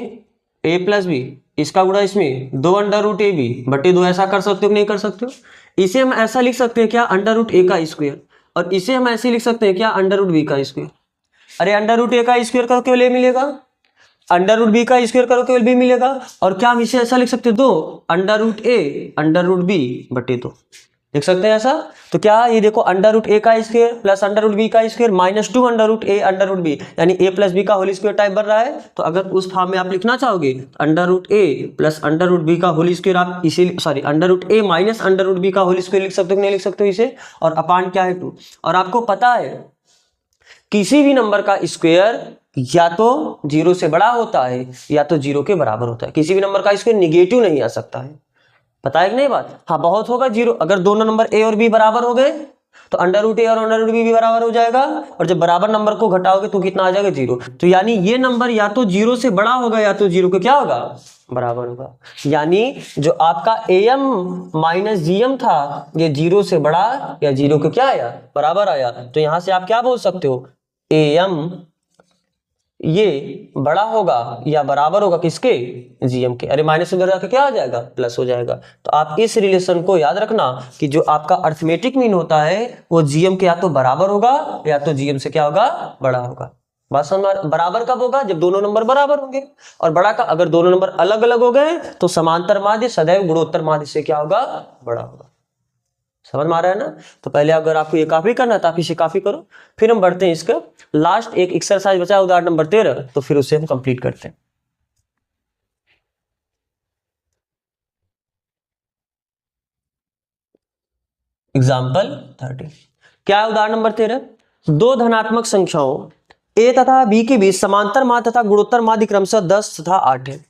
a प्लस बी, इसका गुणा इसमें दो अंडर रूट ए बी बटे दो, ऐसा कर सकते हो कि नहीं कर सकते हो। इसे हम ऐसा लिख सकते हैं क्या, अंडर रूट ए का स्क्वायर, और इसे हम ऐसे लिख सकते हैं क्या, अंडर रूट बी का स्क्वायर। अरे अंडर रूट ए का स्क्वायर करो केवल ए मिलेगा, अंडर रूट बी का स्क्वायर करो केवल बी मिलेगा। और क्या हम इसे ऐसा लिख सकते हैं, दो under root A under root B बटे दो, लिख सकते हैं ऐसा। तो क्या ये देखो, अंडर रूट ए का square plus under root B का square minus two under root A under root B, यानी ए प्लस बी का होल स्क्वायर टाइप बन रहा है। तो अगर उस फॉर्म में आप लिखना चाहोगे, अंडर रूट ए प्लस अंडर रूट बी का होल स्क्वायर आप इसे, सॉरी अंडर रूट ए माइनस अंडर रूट बी का होल स्क्वायर लिख सकते हो कि नहीं लिख सकते हो इसे, और अपान क्या है 2। और आपको पता है किसी भी नंबर का स्क्वायर या तो 0 से बड़ा होता है या तो 0 के बराबर होता है, किसी भी नंबर का स्क्वायर निगेटिव नहीं आ सकता है, पता है कि नहीं बात। हाँ बहुत होगा 0, अगर दोनों नंबर a और b बराबर हो गए तो अंडर रूट ए और अंडर रूट बी भी बराबर हो जाएगा, और जब बराबर नंबर को घटाओगे तो कितना आ जाएगा, 0। तो यानी ये नंबर या तो 0 से बड़ा होगा या तो 0 के क्या होगा, बराबर होगा। यानी जो आपका am माइनस gm था ये 0 से बड़ा या 0 के क्या आया, बराबर आया। तो यहां से आप क्या बोल सकते हो, am ये बड़ा होगा या बराबर होगा किसके, gm के। अरे माइनस उधर जाकर क्या आ जाएगा, प्लस हो जाएगा। तो आप इस रिलेशन को याद रखना कि जो आपका अर्थमेटिक मीन होता है वो gm के या तो बराबर होगा या तो gm से क्या होगा, बड़ा होगा। बात समझ, बराबर कब होगा, जब दोनों नंबर बराबर होंगे, और बड़ा का अगर दोनों नंबर अलग अलग हो गए तो समांतर माध्य सदैव गुणोत्तर माध्य से क्या होगा, बड़ा होगा। समझ में आ रहा है ना। तो पहले अगर आपको ये कॉपी करना है तो आप इसे कॉपी करो, फिर हम बढ़ते हैं इसका लास्ट एक एक्सरसाइज बचा है उदाहरण नंबर 13, तो फिर उसे हम कंप्लीट करते हैं। एग्जाम्पल 30 क्या है, उदाहरण नंबर 13, दो धनात्मक संख्याओं a तथा b के बीच समांतर माध्य तथा गुणोत्तर माध्य क्रमशः 10 तथा 8 है।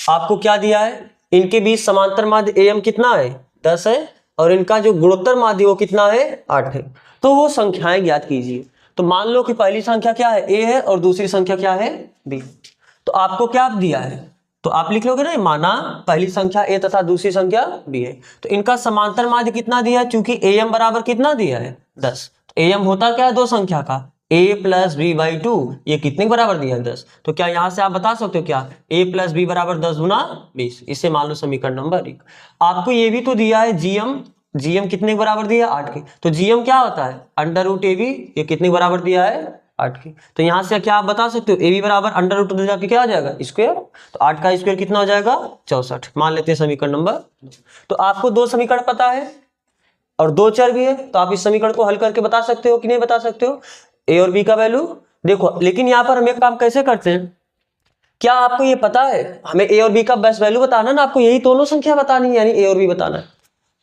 आपको क्या दिया है, इनके बीच समांतर माध्य am कितना है, 10 है, और इनका जो गुणोत्तर माध्य वो कितना है, 8 है। तो वो संख्याएं ज्ञात कीजिए। तो मान लो कि पहली संख्या क्या है, a है, और दूसरी संख्या क्या है, b। तो आपको क्या दिया है, तो आप लिख लोगे ना, माना पहली संख्या a तथा दूसरी संख्या b है, तो इनका समांतर माध्य कितना दिया है, चूंकि am बराबर कितना दिया है, 10। तो am होता क्या है, दो संख्या का a plus b by two, ये कितने बराबर दिया है, 10। तो क्या यहां से आप बता सकते हो क्या, a प्लस बी बराबर 10 गुना 20, इसे मान लो समीकरण नंबर 1। आपको ये भी तो दिया है gm कितने बराबर दिया, 8 के। तो gm क्या होता है, अंडर रूट ए बी, ये कितने बराबर दिया है, 8 के। तो यहां से क्या आप बता सकते हो, ए बी बराबर अंडर रूट उधर जाके क्या आ जाएगा, स्क्वायर। तो 8 का स्क्वायर कितना हो जाएगा, 64, मान लेते हैं समीकरण नंबर। तो आपको दो समीकरण पता है और दो चर भी है, तो आप इस समीकरण को हल करके बता सकते हो कि नहीं बता सकते हो, ए और बी का वैल्यू देखो। लेकिन यहाँ पर हम एक काम कैसे करते हैं, क्या आपको ये पता है, हमें ए और बी का बेस्ट वैल्यू बताना ना, आपको यही दोनों संख्या बतानी है, यानी ए और बी बताना है।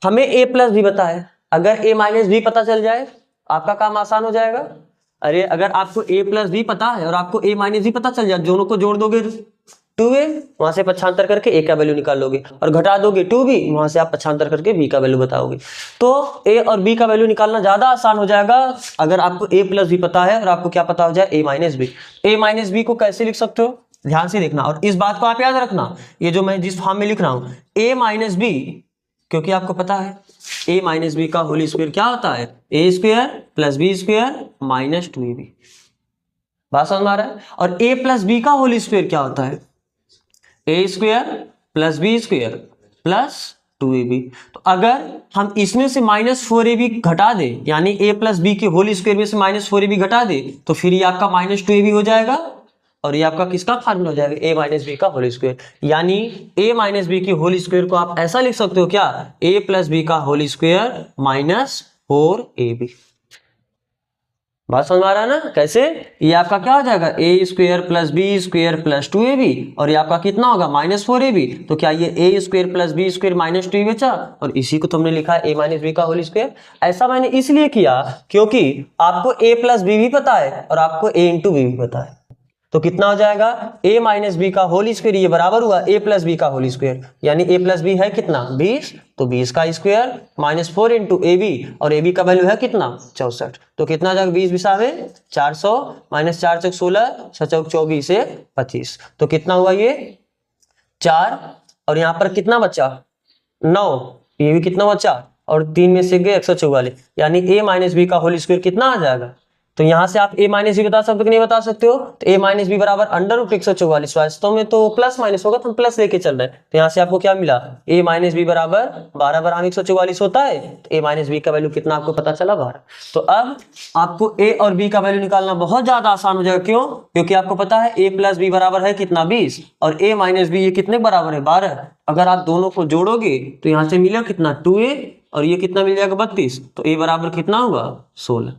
हमें a प्लस बी पता है, अगर a माइनस बी पता चल जाए आपका काम आसान हो जाएगा। अरे अगर आपको a प्लस बी पता है और आपको a माइनस बी पता चल जाए, दोनों को जोड़ दोगे 2a, वहां से पक्षांतर करके a का वैल्यू निकाल लोगे, और घटा दोगे 2b, वहां से आप पक्षांतर करके b का वैल्यू बताओगे। तो a और b का वैल्यू निकालना ज्यादा आसान हो जाएगा अगर आपको a प्लस बी पता है और आपको क्या पता हो जाए, a minus b. a minus b को कैसे लिख सकते हो, ध्यान से देखना और इस बात को आप याद रखना, ये जो मैं जिस फॉर्म में लिख रहा हूं a माइनस बी, क्योंकि आपको पता है a माइनस बी का होल स्क्वायर क्या होता है, a square plus b square minus 2ab। बात समझ में आ रहा है। और a प्लस बी का होल स्क्वायर क्या होता है, a square plus b square plus 2ab। तो अगर हम इसमें से -4ab घटा दे, यानी a प्लस बी के होल स्क्वायर में से -4ab घटा दे, तो फिर ये आपका -2ab हो जाएगा और ये आपका किसका फार्मूला हो जाएगा, a माइनस बी का होल स्क्वायर। यानी a माइनस बी के होल स्क्वायर को आप ऐसा लिख सकते हो क्या, a प्लस बी का होल स्क्वायर -4ab। बात समझ में आ रहा है ना कैसे, ये आपका क्या हो जाएगा a square plus b square plus 2ab और ये आपका कितना होगा -4ab। तो क्या ये a square plus b square minus 2ab बचा और इसी को तुमने लिखा है a माइनस बी का होल स्क्वायर। ऐसा मैंने इसलिए किया क्योंकि आपको a प्लस बी भी पता है और आपको a इंटू बी भी पता है। तो कितना हो जाएगा a माइनस बी का होल स्क्वायर, ये बराबर हुआ a प्लस बी का होल स्क्वायर, यानी a प्लस बी है कितना 20, तो 20 का स्क्वायर -4 इंटू ए बी और ए बी का वैल्यू है कितना 64। तो कितना हो जाएगा 20 बिसावे 400 -4 चौक 16 6 चौक 24 से 25। तो कितना हुआ ये 4 और यहाँ पर कितना बचा 9, ये भी कितना बचा और 3 में से गए 144, यानी a माइनस बी का होल स्क्वायर कितना आ जाएगा। तो यहां से आप a माइनस बी बता सकते हो कि नहीं बता सकते हो, तो a माइनस बी बराबर √144। वास्तव में तो प्लस माइनस होगा तो हम प्लस लेके चल रहे हैं। तो यहाँ से आपको क्या मिला, a माइनस बी बराबर 12 बराबर 144 होता है, तो a माइनस बी का वैल्यू कितना आपको पता चला 12। तो अब आपको a और b का वैल्यू निकालना बहुत ज्यादा आसान हो जाएगा। क्यों, क्योंकि आपको पता है a प्लस बी बराबर है कितना 20 और a माइनस बी ये कितने बराबर है 12। अगर आप दोनों को जोड़ोगे तो यहाँ से मिला कितना 2a और ये कितना मिल जाएगा 32, तो a बराबर कितना होगा 16।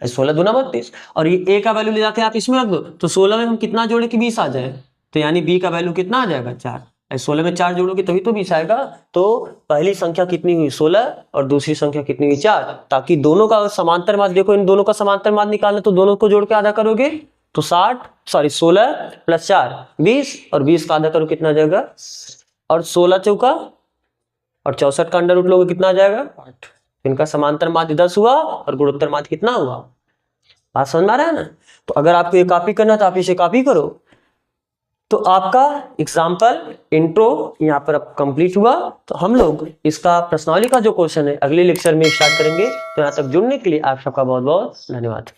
16 दूना 32 और ये a का वैल्यू ले जाते हैं आप इसमें रख दो, तो 16 में हम कितना जोड़े कि 20 आ जाए, तो यानी b का वैल्यू कितना आ जाएगा 4। 16 में 4 जोड़ोगे तभी तो 20 आएगा। तो पहली संख्या कितनी हुई 16 और दूसरी संख्या कितनी हुई 4, ताकि दोनों का समांतर मान, देखो इन दोनों का समांतर मान निकालना तो दोनों को जोड़ के आधा करोगे तो 16 प्लस 4 20 और 20 का आधा करो कितना आ जाएगा, और 16 चौका और 64 का अंडर रूट लोगे कितना आ जाएगा 8। इनका समांतर माध्य 10 हुआ और गुणोत्तर माध्य कितना हुआ। बात समझ में आ रहा है ना। तो अगर आपको ये कॉपी करना तो आप इसे कॉपी करो। तो आपका एग्जाम्पल इंट्रो यहाँ पर अब कंप्लीट हुआ। तो हम लोग इसका प्रश्नावली का जो क्वेश्चन है अगले लेक्चर में स्टार्ट करेंगे। तो यहाँ तक जुड़ने के लिए आप सबका बहुत बहुत धन्यवाद।